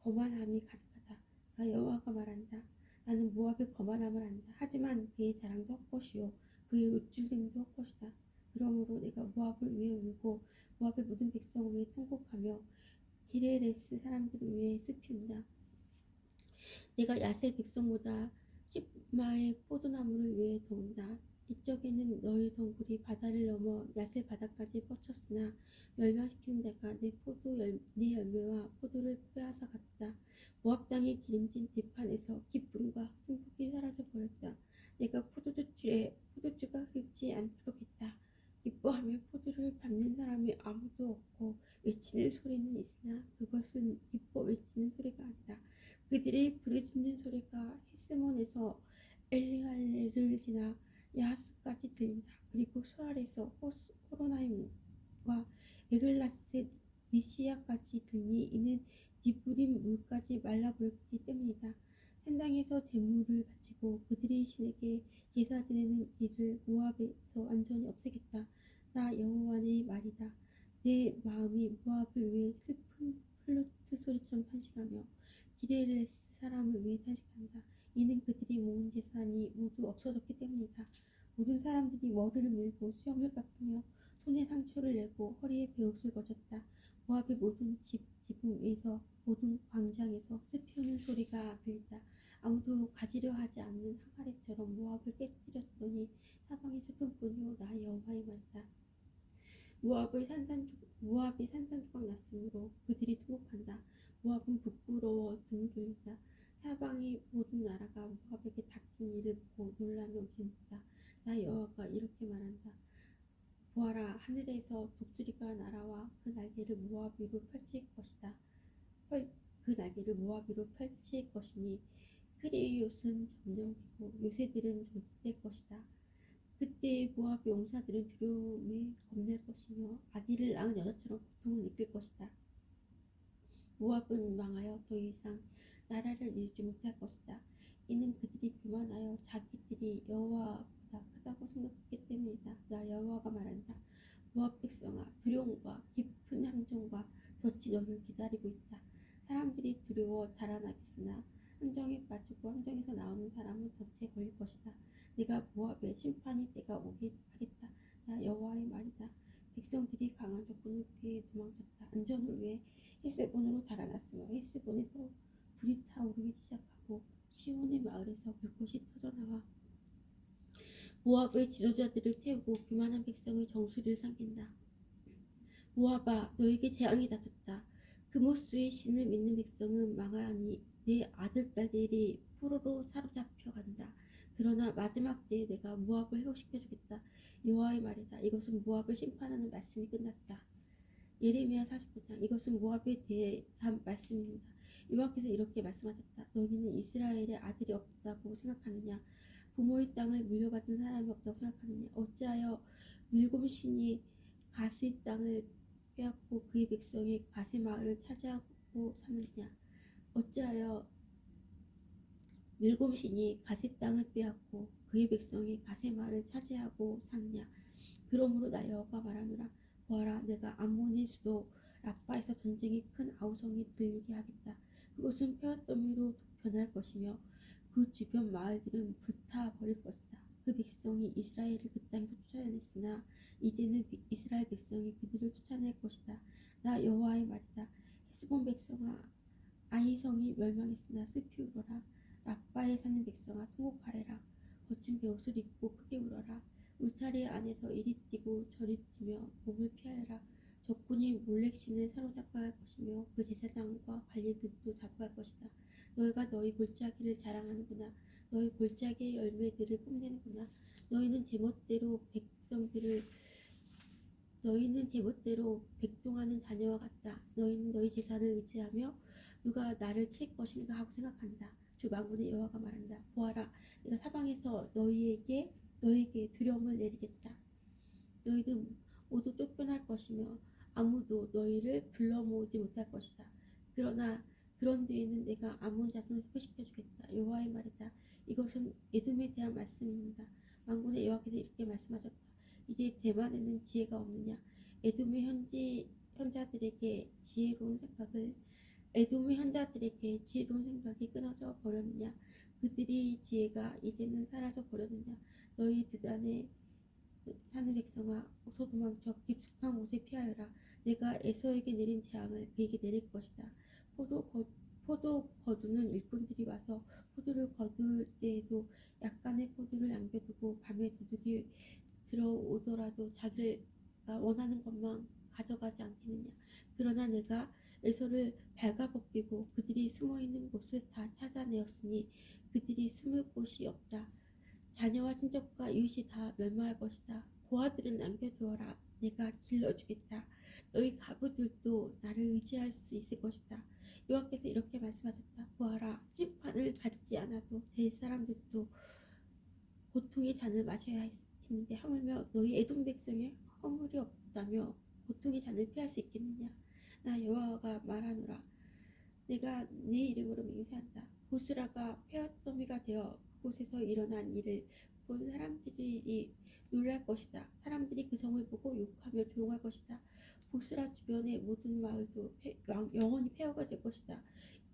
Speaker 1: 거만함이 가득하다. 나 여호와가 말한다. 나는 모압의 거만함을 안다. 하지만 그의 자랑도 헛것이요 그의 우쭐댐도 헛것이다. 그러므로 내가 모압을 위해 울고 모압의 모든 백성을 위해 통곡하며 기레레스 사람들을 위해 슬피 운다. 내가 야세 백성보다 십마의 포도나무를 위해 더 운다. 이쪽에는 너희 덩굴이 바다를 넘어 야세 바다까지 뻗쳤으나 멸망시키는 자가 내 열매와 포도를 빼앗아 갔다. 모압 땅이 기름진 들판에서 기쁨과 행복이 사라져 버렸다. 내가 포도주가 흐르지 않도록 했다. 기뻐하며 포도를 밟는 사람이 아무도 없고 외치는 소리는 있으나 그것은 기뻐 외치는 소리가 아니다. 그들이 부르짖는 소리가 헤스몬에서 엘레알레를 지나 야하스까지 들린다. 그리고 수알에서 호로나임과 에글라셋 리시아까지 들리니 이는 디브림 물까지 말라버렸기 때문이다. 산당에서 제물을 바치고 그들의 신에게 제사 드리는 일을 모압에서 완전히 없애겠다. 나 여호와의 말이다. 내 마음이 모압을 위해 슬픈 플루트 소리처럼 탄식하며 기레레스 사람을 위해 탄식한다. 이는 그들이 모은 재산이 모두 없어졌기 때문이다. 모든 사람들이 머리를 밀고 수염을 깎으며 손에 상처를 내고 허리에 베옷을 거졌다. 모압의 모든 지붕에서 모든 광장에서 슬피 우는 소리가 들린다. 아무도 가지려 하지 않는 항아리처럼 모압을 깨뜨렸더니 사방이 슬픔뿐이요 나 여호와의 말이다. 모압이 산산조각 났으므로 그들이 통곡한다. 모압은 부끄러워 등을 돌린다. 사방의 모든 나라가 모압에게 닥친 일을 보고 놀라며 기웃다. 나 여호와가 이렇게 말한다. 보아라, 하늘에서 독수리가 날아와 그 날개를 모압 위로 펼칠 것이다. 그 날개를 모압 위로 펼칠 것이니 크리옷은 점령되고 요새들은 정복될 것이다. 그때 모압 용사들은 두려움에 겁낼 것이며 아기를 낳은 여자처럼 고통을 느낄 것이다. 모압은 망하여 더 이상 나라를 이루지 못할 것이다. 이는 그들이 교만하여 자기들이 여호와보다 크다고 생각했기 때문이다. 나 여호와가 말한다. 모압 백성아, 두려움과 깊은 함정과 덫이 너를 기다리고 있다. 사람들이 두려워 달아나겠으나 함정에 빠지고 함정에서 나오는 사람은 덫에 걸릴 것이다. 내가 모압의 심판의 때가 오게 하겠다. 나 여호와의 말이다. 백성들이 강한 적군을 피해 도망쳤다. 안전을 위해 헤스본으로 달아났으며 헤스본에서 불이 타오르기 시작하고 시온의 마을에서 불꽃이 터져나와 모압의 지도자들을 태우고 교만한 백성의 정수리를 삼킨다. 모압아, 너에게 재앙이 닥쳤다. 그모스의 신을 믿는 백성은 망하니 내 아들 딸들이 포로로 사로잡혀 간다. 그러나 마지막 때에 내가 모압을 회복시켜주겠다. 여호와의 말이다. 이것은 모압을 심판하는 말씀이 끝났다. 예레미야 45장. 이것은 모압에 대한 말씀입니다. 여호와께서 이렇게 말씀하셨다. 너희는 이스라엘의 아들이 없다고 생각하느냐? 부모의 땅을 물려받은 사람이 없다고 생각하느냐? 어찌하여 밀곰 신이 가스의 땅을 빼앗고 그의 백성이 가세 마을을 차지하고 사느냐? 어찌하여 밀곰 신이 가세 땅을 빼앗고 그의 백성이 가세 마을을 차지하고 사느냐? 그러므로 나 여호와가 말하노라. 보아라, 내가 암몬의 수도 라빠에서 전쟁이 큰 아우성이 들리게 하겠다. 그곳은 폐허더미로 변할 것이며 그 주변 마을들은 불타버릴 것이다. 그 백성이 이스라엘을 그 땅에서 쫓아냈으나 이제는 이스라엘 백성이 그들을 쫓아낼 것이다. 나 여호와의 말이다. 헤스본 백성아, 아이성이 멸망했으나 슬피 울어라. 라빠에 사는 백성아, 통곡하여라. 거친 베옷을 입고 크게 울어라. 울타리 안에서 이리 뛰고 저리 뛰며 몸을 피하여라. 적군이 몰렉신을 사로잡아갈 것이며 그 제사장과 관리들도 잡아갈 것이다. 너희가 너희 골짜기를 자랑하는구나. 너희 골짜기의 열매들을 뽐내는구나. 너희는 제멋대로 백동하는 자녀와 같다. 너희는 너희 재산을 의지하며 누가 나를 칠 것인가 하고 생각한다. 주 만군의 여호와가 말한다. 보아라, 내가 사방에서 너희에게 두려움을 내리겠다. 너희는 모두 쫓겨날 것이며 아무도 너희를 불러 모으지 못할 것이다. 그러나 그런 뒤에는 내가 아몬 자손을 회복시켜주겠다. 여호와의 말이다. 이것은 에돔에 대한 말씀입니다. 만군의 여호와께서 이렇게 말씀하셨다. 이제 대만에는 지혜가 없느냐? 에돔의 현자들에게 지혜로운 생각이 끊어져 버렸느냐? 그들의 지혜가 이제는 사라져 버렸느냐? 너희 드단에 사는 백성아, 어서 도망쳐 깊숙한 곳에 피하여라. 내가 에서에게 내린 재앙을 그에게 내릴 것이다. 포도 거두는 일꾼들이 와서 포도를 거둘 때에도 약간의 포도를 남겨두고 밤에 도둑이 들어오더라도 자기가 원하는 것만 가져가지 않겠느냐. 그러나 내가 에서를 발가벗기고 그들이 숨어있는 곳을 다 찾아내었으니 그들이 숨을 곳이 없다. 자녀와 친척과 이웃이 다 멸망할 것이다. 고아들은 남겨두어라. 내가 길러주겠다. 너희 가부들도 나를 의지할 수 있을 것이다. 여호와께서 이렇게 말씀하셨다. 보아라, 심판을 받지 않아도 될 사람들도 고통의 잔을 마셔야 했는데 하물며 너희 에돔 백성의 허물이 없다며 고통의 잔을 피할 수 있겠느냐. 나 여호와가 말하노라. 내가 네 이름으로 맹세한다. 보스라가 폐허더미가 되어 그곳에서 일어난 일을 본 사람들이 놀랄 것이다. 사람들이 그 성을 보고 욕하며 조롱할 것이다. 보스라 주변의 모든 마을도 영원히 폐허가 될 것이다.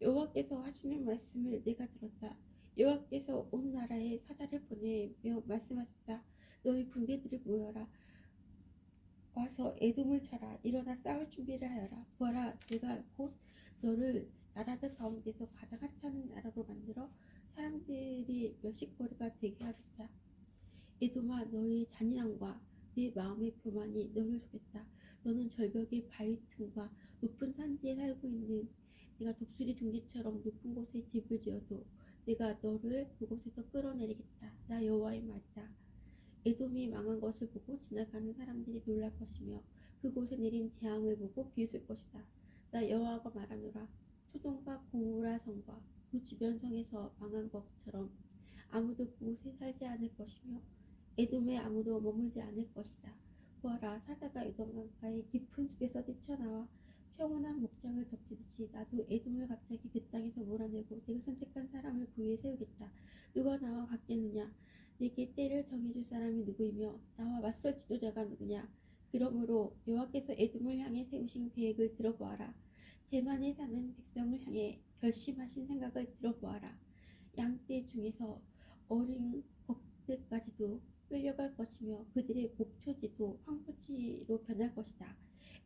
Speaker 1: 여호와께서 하시는 말씀을 내가 들었다. 여호와께서 온 나라에 사자를 보내며 말씀하셨다. 너희 군대들을 모여라. 와서 에돔을 쳐라. 일어나 싸울 준비를 하여라. 보아라, 내가 곧 너를 나라들 가운데서 가장 하찮은 나라로 만들어 사람들이 멸시거리가 되게 하겠다. 에돔아, 너의 잔인함과 내 마음의 교만이 너를 속였다. 너는 절벽의 바위 틈과 높은 산지에 살고 있는 내가 독수리 둥지처럼 높은 곳에 집을 지어도 내가 너를 그곳에서 끌어내리겠다. 나 여호와의 말이다. 에돔이 망한 것을 보고 지나가는 사람들이 놀랄 것이며 그곳에 내린 재앙을 보고 비웃을 것이다. 나 여호와가 말하노라. 소돔과 고모라 성과 그 주변 성에서 망한 것처럼 아무도 그곳에 살지 않을 것이며 에돔에 아무도 머물지 않을 것이다. 보아라, 사자가 요단강가의 깊은 숲에서 뛰쳐나와 평온한 목장을 덮치듯이 나도 에돔을 갑자기 그 땅에서 몰아내고 내가 선택한 사람을 그 위에 세우겠다. 누가 나와 같겠느냐? 내게 때를 정해줄 사람이 누구이며 나와 맞설 지도자가 누구냐? 그러므로 여호와께서 에돔을 향해 세우신 계획을 들어보아라. 대만에 사는 백성을 향해 결심하신 생각을 들어보아라. 양떼 중에서 어린 것들까지도 끌려갈 것이며 그들의 목초지도 황무지로 변할 것이다.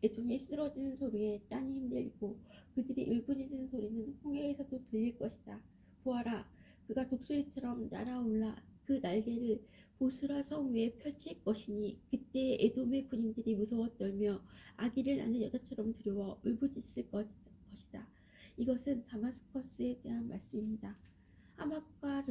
Speaker 1: 에돔이 쓰러지는 소리에 땅이 흔들리고 그들이 울부짖는 소리는 홍해에서도 들릴 것이다. 보아라, 그가 독수리처럼 날아올라 그 날개를 보스라 성 위에 펼칠 것이니 그때 에돔의 군인들이 무서워 떨며 아기를 낳는 여자처럼 두려워 울부짖을 것이다. 이것은 다마스커스에 대한 말씀입니다. 하맛과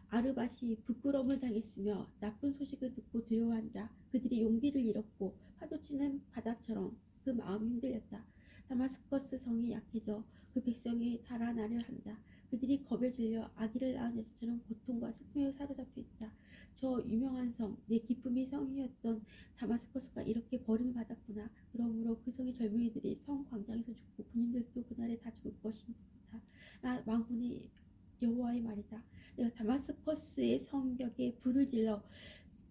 Speaker 1: 아르밧이 부끄러움을 당했으며 나쁜 소식을 듣고 두려워한다. 그들이 용기를 잃었고 파도치는 바다처럼 그 마음이 흔들렸다. 다마스커스 성이 약해져 그 백성이 달아나려 한다. 그들이 겁에 질려 아기를 낳은 여자처럼 고통과 슬픔에 사로잡혀 있다. 저 유명한 성, 내 기쁨의 성이었던 다마스커스가 이렇게 버림받았구나. 그러므로 그 성의 젊은이들이 성 광장에서 죽고 군인들도 그날에 다 죽을 것이다. 나 만군의 여호와의 말이다. 내가 다마스커스의 성벽에 불을 질러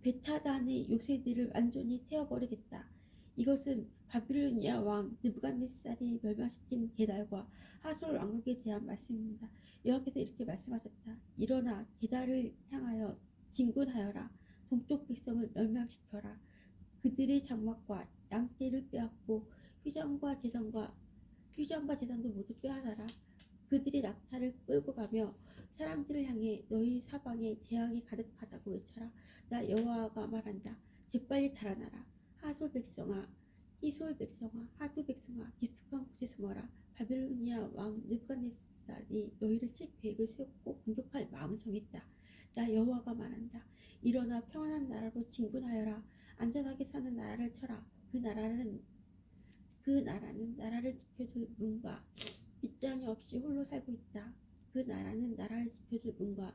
Speaker 1: 베타단의 요새들을 완전히 태워버리겠다. 이것은 바빌로니아 왕 느부갓네살이 멸망시킨 게달과 하솔 왕국에 대한 말씀입니다. 여호와께서 이렇게 말씀하셨다. 일어나 게달을 향하여 진군하여라. 동쪽 백성을 멸망시켜라. 그들의 장막과 양떼를 빼앗고 휴장과 제단도 모두 빼앗아라. 그들이 낙타를 끌고 가며 사람들을 향해 너희 사방에 재앙이 가득하다고 외쳐라. 나 여호와가 말한다. 재빨리 달아나라. 하솔 백성아, 히솔 백성아, 하두 백성아, 깊숙한 곳에 숨어라. 바빌로니아 왕 느부갓네살이 너희를 칠 계획을 세웠고 공격할 마음을 정했다. 나 여호와가 말한다. 일어나 평안한 나라로 진군하여라. 안전하게 사는 나라를 쳐라. 그 나라는 나라를 지켜줄 문과 빗장이 없이 홀로 살고 있다. 그 나라는 나라를 지켜줄 문과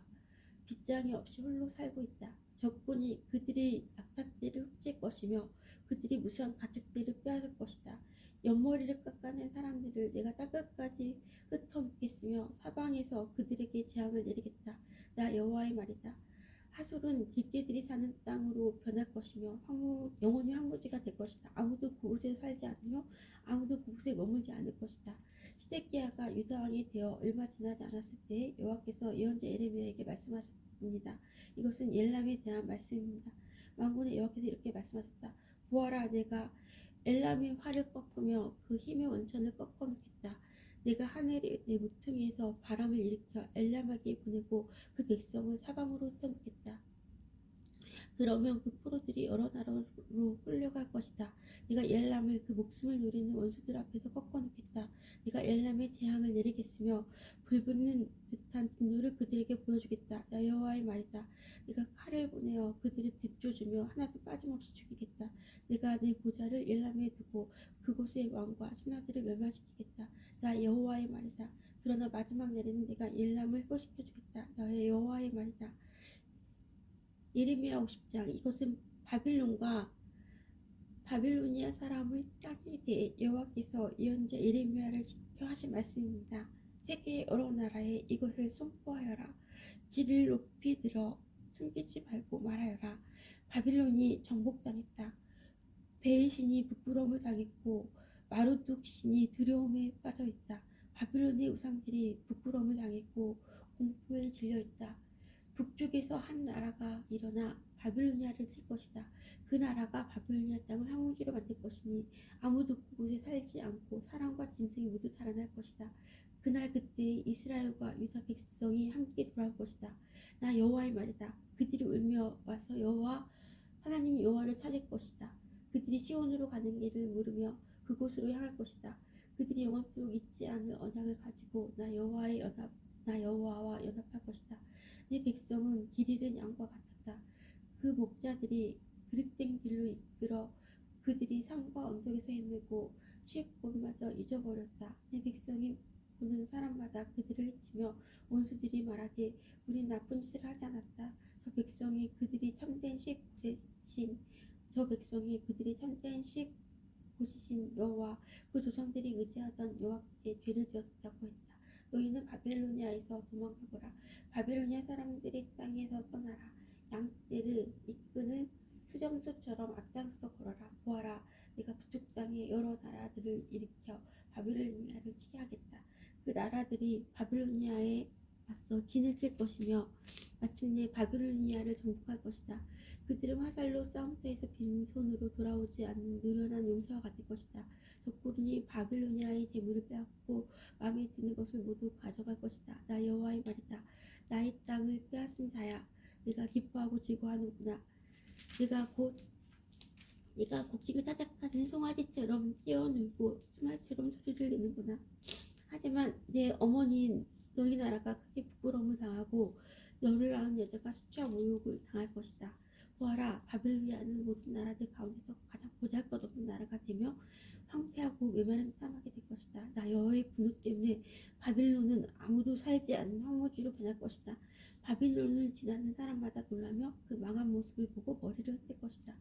Speaker 1: 빗장이 없이 홀로 살고 있다. 적군이 그들의 낙타떼를 훔칠 것이며 그들이 무수한 가축들을 빼앗을 것이다. 옆머리를 깎아낸 사람들을 내가 땅끝까지 흩어놓겠으며 사방에서 그들에게 재앙을 내리겠다. 나 여호와의 말이다. 하솔은 들개들이 사는 땅으로 변할 것이며 영원히 황무지가 될 것이다. 아무도 그곳에 살지 않으며 아무도 그곳에 머물지 않을 것이다. 시데기야가 유다 왕이 되어 얼마 지나지 않았을 때에 여호와께서 예언자 예레미야에게 말씀하셨습니다. 이것은 엘람에 대한 말씀입니다. 만군의 여호와께서 이렇게 말씀하셨다. 보아라, 내가 엘람의 활을 꺾으며 그 힘의 원천을 꺾어놓겠다. 내가 하늘의 내 모퉁이에서 바람을 일으켜 엘람에게 보내고 그 백성을 사방으로 흩어놓겠다. 그러면 그 포로들이 여러 나라로 끌려갈 것이다. 네가 엘람을 그 목숨을 노리는 원수들 앞에서 꺾어놓겠다. 네가 엘람의 재앙을 내리겠으며 불붙는 듯한 진노를 그들에게 보여주겠다. 나 여호와의 말이다. 네가 칼을 보내어 그들을 뒤쫓으며 하나도 빠짐없이 죽이겠다. 내가 내 보좌를 엘람에 두고 그곳의 왕과 신하들을 멸망시키겠다. 나 여호와의 말이다. 그러나 마지막 날에는 내가 엘람을 회복시켜주겠다. 나의 여호와의 말이다. 예레미야 50장. 이것은 바빌로니아 사람의 땅에 대해 여호와께서 예언자 예레미야를 시켜 하신 말씀입니다. 세계의 여러 나라에 이것을 선포하여라. 길을 높이 들어 숨기지 말고 말하여라. 바빌론이 정복당했다. 베의 신이 부끄러움을 당했고 마루둑 신이 두려움에 빠져있다. 바빌론의 우상들이 부끄러움을 당했고 공포에 질려있다. 북쪽에서 한 나라가 일어나 바빌로니아를 칠 것이다. 그 나라가 바빌로니아 땅을 황무지로 만들 것이니 아무도 그곳에 살지 않고 사람과 짐승이 모두 달아날 것이다. 그날 그때 이스라엘과 유다 백성이 함께 돌아올 것이다. 나 여호와의 말이다. 그들이 울며 와서 하나님 여호와를 찾을 것이다. 그들이 시온으로 가는 길을 물으며 그곳으로 향할 것이다. 그들이 영원토록 잊지 않을 언약을 가지고 나 여호와와 연합할 것이다. 내 백성은 길 잃은 양과 같았다. 그 목자들이 그릇된 길로 이끌어 그들이 산과 언덕에서 헤매고 쉴 곳마저 잊어버렸다. 내 백성이 보는 사람마다 그들을 해치며 원수들이 말하되 우린 나쁜 짓을 하지 않았다. 저 백성이 그들이 참된 쉴 곳이신 여호와 그 조상들이 의지하던 여호와께 죄를 지었다고 했다. 너희는 바벨로니아에서 도망가거라. 바벨로니아 사람들의 땅에서 떠나라. 양떼를 이끄는 수점소처럼 앞장서서 걸어라. 보아라, 내가 북쪽 땅에 여러 나라들을 일으켜 바빌로니아를 치게 하겠다. 그 나라들이 바빌로니아에 맞서 진을 칠 것이며 마침내 바빌로니아를 정복할 것이다. 그들은 화살로 싸움터에서 빈손으로 돌아오지 않는 노련한 용사와 같을 것이다. 덕분이 바빌로니아의 재물을 빼앗고 마음에 드는 것을 모두 가져갈 것이다. 나 여호와의 말이다. 나의 땅을 빼앗은 자야, 내가 기뻐하고 즐거워하는구나. 네가 곡식을 타작하는 송아지처럼 뛰어놀고 수말처럼 소리를 내는구나. 하지만 내 어머니인 너희 나라가 크게 부끄러움을 당하고 너를 낳은 여자가 수치와 모욕을 당할 것이다. 보아라, 바빌로니아는 모든 나라들 가운데서 가장 보잘것없는 나라가 되며 황폐하고 메마른 사막이 될 것이다. 나 여호와의 분노 때문에 바빌론은 아무도 살지 않는 황무지로 변할 것이다. 바빌론을 지나는 사람마다 놀라며 그 망한 모습을 보고 머리를 흔들 것이다.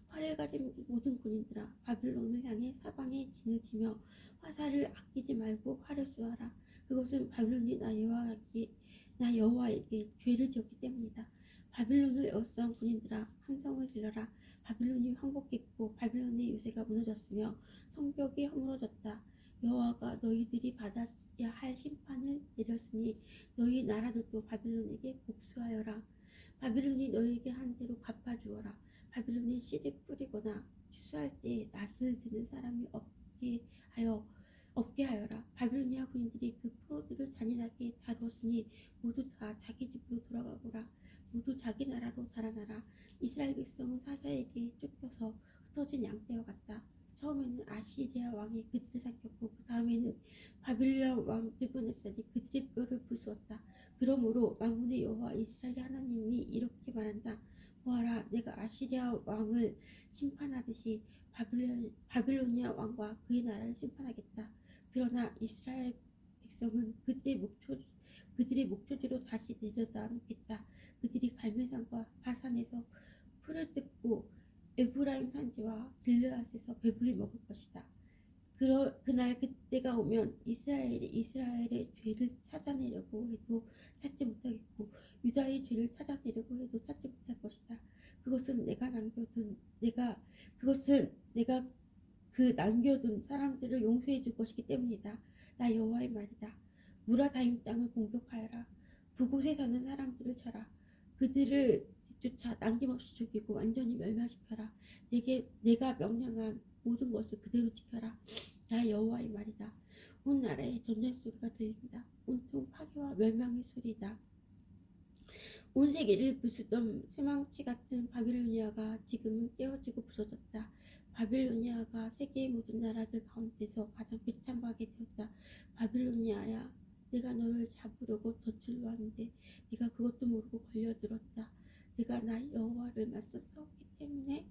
Speaker 1: 활을 가진 모든 군인들아, 바빌론을 향해 사방에 진을 치며 화살을 아끼지 말고 활을 쏘아라. 그것은 바빌론이 나 여호와에게 죄를 지었기 때문이다. 바빌론을 에워싼 군인들아, 함성을 질러라. 바빌론이 황복했고 바빌론의 요새가 무너졌으며 성벽이 허물어졌다. 여호와가 너희들이 받아야 할 심판을 내렸으니 너희 나라들도 바빌론에게 복수하여라. 바빌론이 너희에게 한 대로 갚아주어라. 바빌론에 씨를 뿌리거나 추수할 때 낫을 드는 사람이 없게 하여라. 바빌로니아 군인들이 그 포로들을 잔인하게 다루었으니 모두 다 자기 집으로 돌아가거라. 모두 자기 나라로 달아나라. 이스라엘 백성은 사자에게 쫓겨서 흩어진 양떼와 같다. 처음에는 아시리아 왕이 그들을 삼켰고 그 다음에는 바빌로니아 왕 느부갓네살이 그들의 뼈를 부수었다. 그러므로 만군의 여호와 이스라엘의 하나님이 이렇게 말한다. 보아라, 내가 아시리아 왕을 심판하듯이 바빌로니아 왕과 그의 나라를 심판하겠다. 그러나 이스라엘 백성은 그들의 목초지로 다시 내려다 놓겠다. 그들이 갈멜산과 바산에서 풀을 뜯고 에브라임 산지와 길르앗에서 배불리 먹을 것이다. 그날 그때가 오면 이스라엘의 죄를 찾아내려고 해도 찾지 못하겠고 유다의 죄를 찾아내려고 해도 찾지 못할 것이다. 그것은 내가 그 남겨둔 사람들을 용서해 줄 것이기 때문이다. 나 여호와의 말이다. 무라다임 땅을 공격하여라. 그곳에 사는 사람들을 쳐라. 그들을 뒤쫓아 남김없이 죽이고 완전히 멸망시켜라. 내가 명령한 모든 것을 그대로 지켜라. 나 여호와의 말이다. 온 나라에 전쟁 소리가 들린다. 온통 파괴와 멸망의 소리다. 온 세계를 부수던 쇠망치 같은 바빌로니아가 지금은 깨어지고 부서졌다. 바빌로니아가 세계의 모든 나라들 가운데서 가장 비참하게 되었다. 바빌로니아야, 내가 너를 잡으려고 덫을 놓았는데 네가 그것도 모르고 걸려들었다. 내가 나 여호와를 맞서 싸웠기 때문에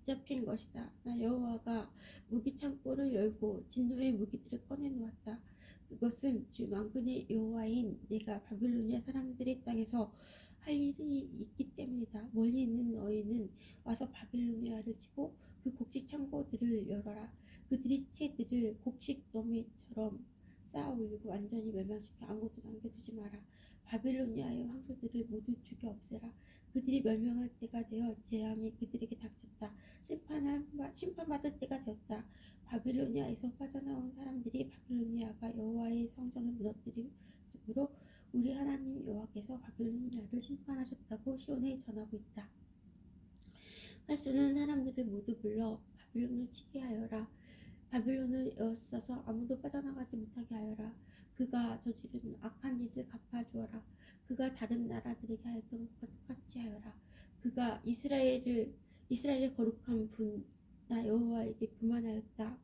Speaker 1: 붙잡힌 것이다. 나 여호와가 무기 창고를 열고 진노의 무기들을 꺼내놓았다. 그것은 주 만군의 여호와인 내가 바빌로니아 사람들의 땅에서 할 일이 있기 때문이다. 멀리 있는 너희는 와서 바빌로니아를 치고 그 곡식 창고들을 열어라. 그들의 시체들을 곡식 더미처럼 쌓아 올리고 완전히 멸망시켜 아무것도 남겨두지 마라. 바빌로니아의 황소들을 모두 죽여 없애라. 그들이 멸망할 때가 되어 재앙이 그들에게 닥쳤다. 심판받을 때가 되었다. 바빌로니아에서 빠져나온 사람들이 바빌로니아가 여호와의 성전을 무너뜨렸으므로 우리 하나님 여호와께서 바빌로니아를 심판하셨다고 시온에 전하고 있다. 활 쏘는 사람들을 모두 불러 바빌론을 치게 하여라. 바빌론을 에워싸서 아무도 빠져나가지 못하게 하여라. 그가 저지른 악한 짓을 갚아주어라. 그가 다른 나라들에게 하였던 것과 똑같이 하여라. 그가 이스라엘의 거룩한 분 나 여호와에게 교만하였다.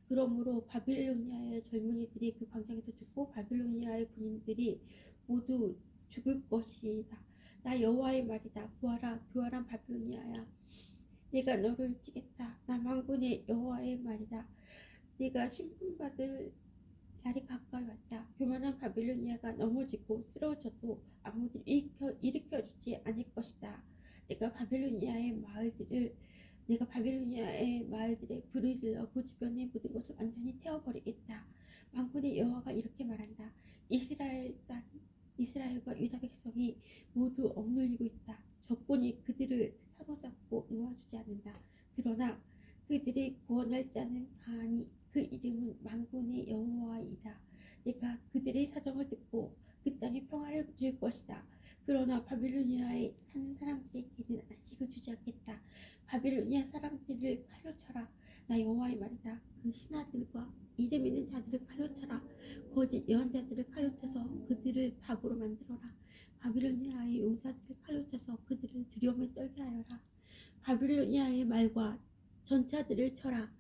Speaker 1: 그러므로 바빌로니아의 젊은이들이 그 광장에서 죽고 바빌로니아의 군인들이 모두 죽을 것이다. 나 여호와의 말이다. 보아라, 교활한 바빌로니아야, 내가 너를 치겠다. 나 만군의 여호와의 말이다. 네가 심판받을 날이 가까이 왔다. 교만한 바빌로니아가 넘어지고 쓰러져도 아무도 일으켜주지 않을 것이다. 내가 바빌로니아의 마을들에 불을 질러 그 주변의 모든 것을 완전히 태워버리겠다. 만군의 여호와가 이렇게 말한다. 이스라엘과 유다 백성이 모두 억눌리고 있다. 적군이 그들을 사로잡고 놓아주지 않는다. 그러나 그들이 구원할 자는 가하니 그 이름은 만군의 여호와이다. 내가 그들의 사정을 듣고 그 땅에 평화를 줄 것이다. 그러나 바빌로니아에 사는 사람들에게는 안식을 주지 않겠다. 바빌로니아 사람들을 칼로 쳐라. 나 여호와의 말이다. 그 신하들과 이름 있는 자들을 칼로 쳐라. 거짓 예언자들을 칼로 쳐서 그들을 바보로 만들어라. 바빌로니아의 용사들을 칼로 쳐서 그들을 두려움에 떨게 하여라. 바빌로니아의 말과 전차들을 쳐라.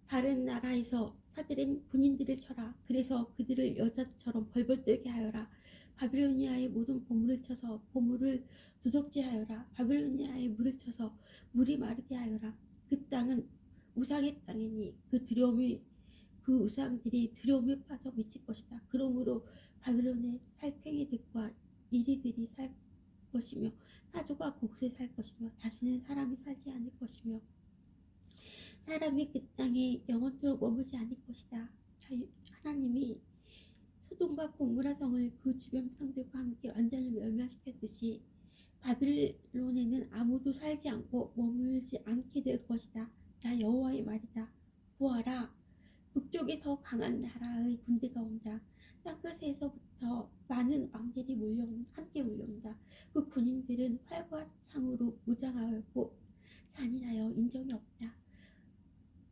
Speaker 1: 다른 나라에서 사들인 군인들을 쳐라. 그래서 그들을 여자처럼 벌벌 떨게 하여라. 바빌로니아의 모든 보물을 쳐서 보물을 도적질하여라. 바빌로니아의 물을 쳐서 물이 마르게 하여라. 그 땅은 우상의 땅이니 그 우상들이 두려움에 빠져 미칠 것이다. 그러므로 바빌론의 살팽이들과 이리들이 살 것이며 사조가 곳에 살 것이며 다시는 사람이 살지 않을 것이며 사람이 그 땅에 영원토록 머물지 않을 것이다. 하나님이 소돔과 고모라 성을 그 주변 성들과 함께 완전히 멸망시켰듯이 바빌론에는 아무도 살지 않고 머물지 않게 될 것이다. 나 여호와의 말이다. 보아라, 북쪽에서 강한 나라의 군대가 온다. 땅끝에서부터 많은 왕들이 함께 몰려온다. 그 군인들은 활과 창으로 무장하였고 잔인하여 인정이 없다.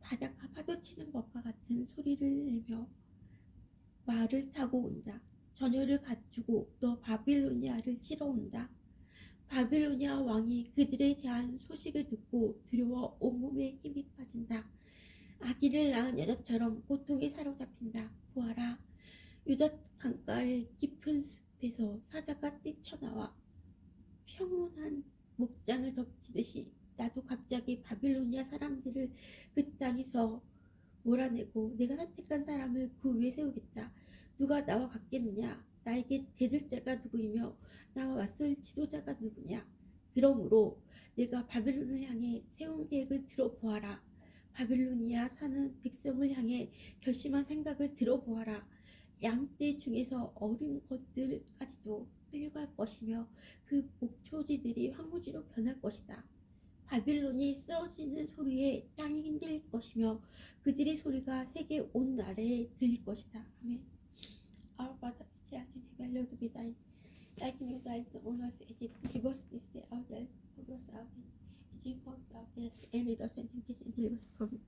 Speaker 1: 바다가 파도치는 것과 같은 소리를 내며 말을 타고 온다. 전열을 갖추고 너 바빌로니아를 치러 온다. 바빌로니아 왕이 그들에 대한 소식을 듣고 두려워 온몸에 힘이 빠진다. 아기를 낳은 여자처럼 고통에 사로잡힌다. 보아라, 유다 강가의 깊은 숲에서 사자가 뛰쳐나와 평온한 목장을 덮치듯이 나도 갑자기 바빌로니아 사람들을 그 땅에서 몰아내고 내가 선택한 사람을 그 위에 세우겠다. 누가 나와 같겠느냐? 나에게 대들 자가 누구이며 나와 맞설 지도자가 누구냐? 그러므로 내가 바빌론을 향해 세운 계획을 들어보아라. 바빌로니아 사는 백성을 향해 결심한 생각을 들어보아라. 양떼 중에서 어린 것들까지도 끌려갈 것이며 그 목초지들이 황무지로 변할 것이다. 바빌론이 쓰러지는 소리에 땅이 흔들릴 것이며 그들의 소리가 세계 온 나라에 들릴 것이다. 아멘. Our Father, which art in heaven, hallowed be thy name. Thy kingdom come, on earth as it is. Give us this day our daily bread, forgive us our debts, as we forgive our debtors, and lead us not into temptation, but deliver us from evil.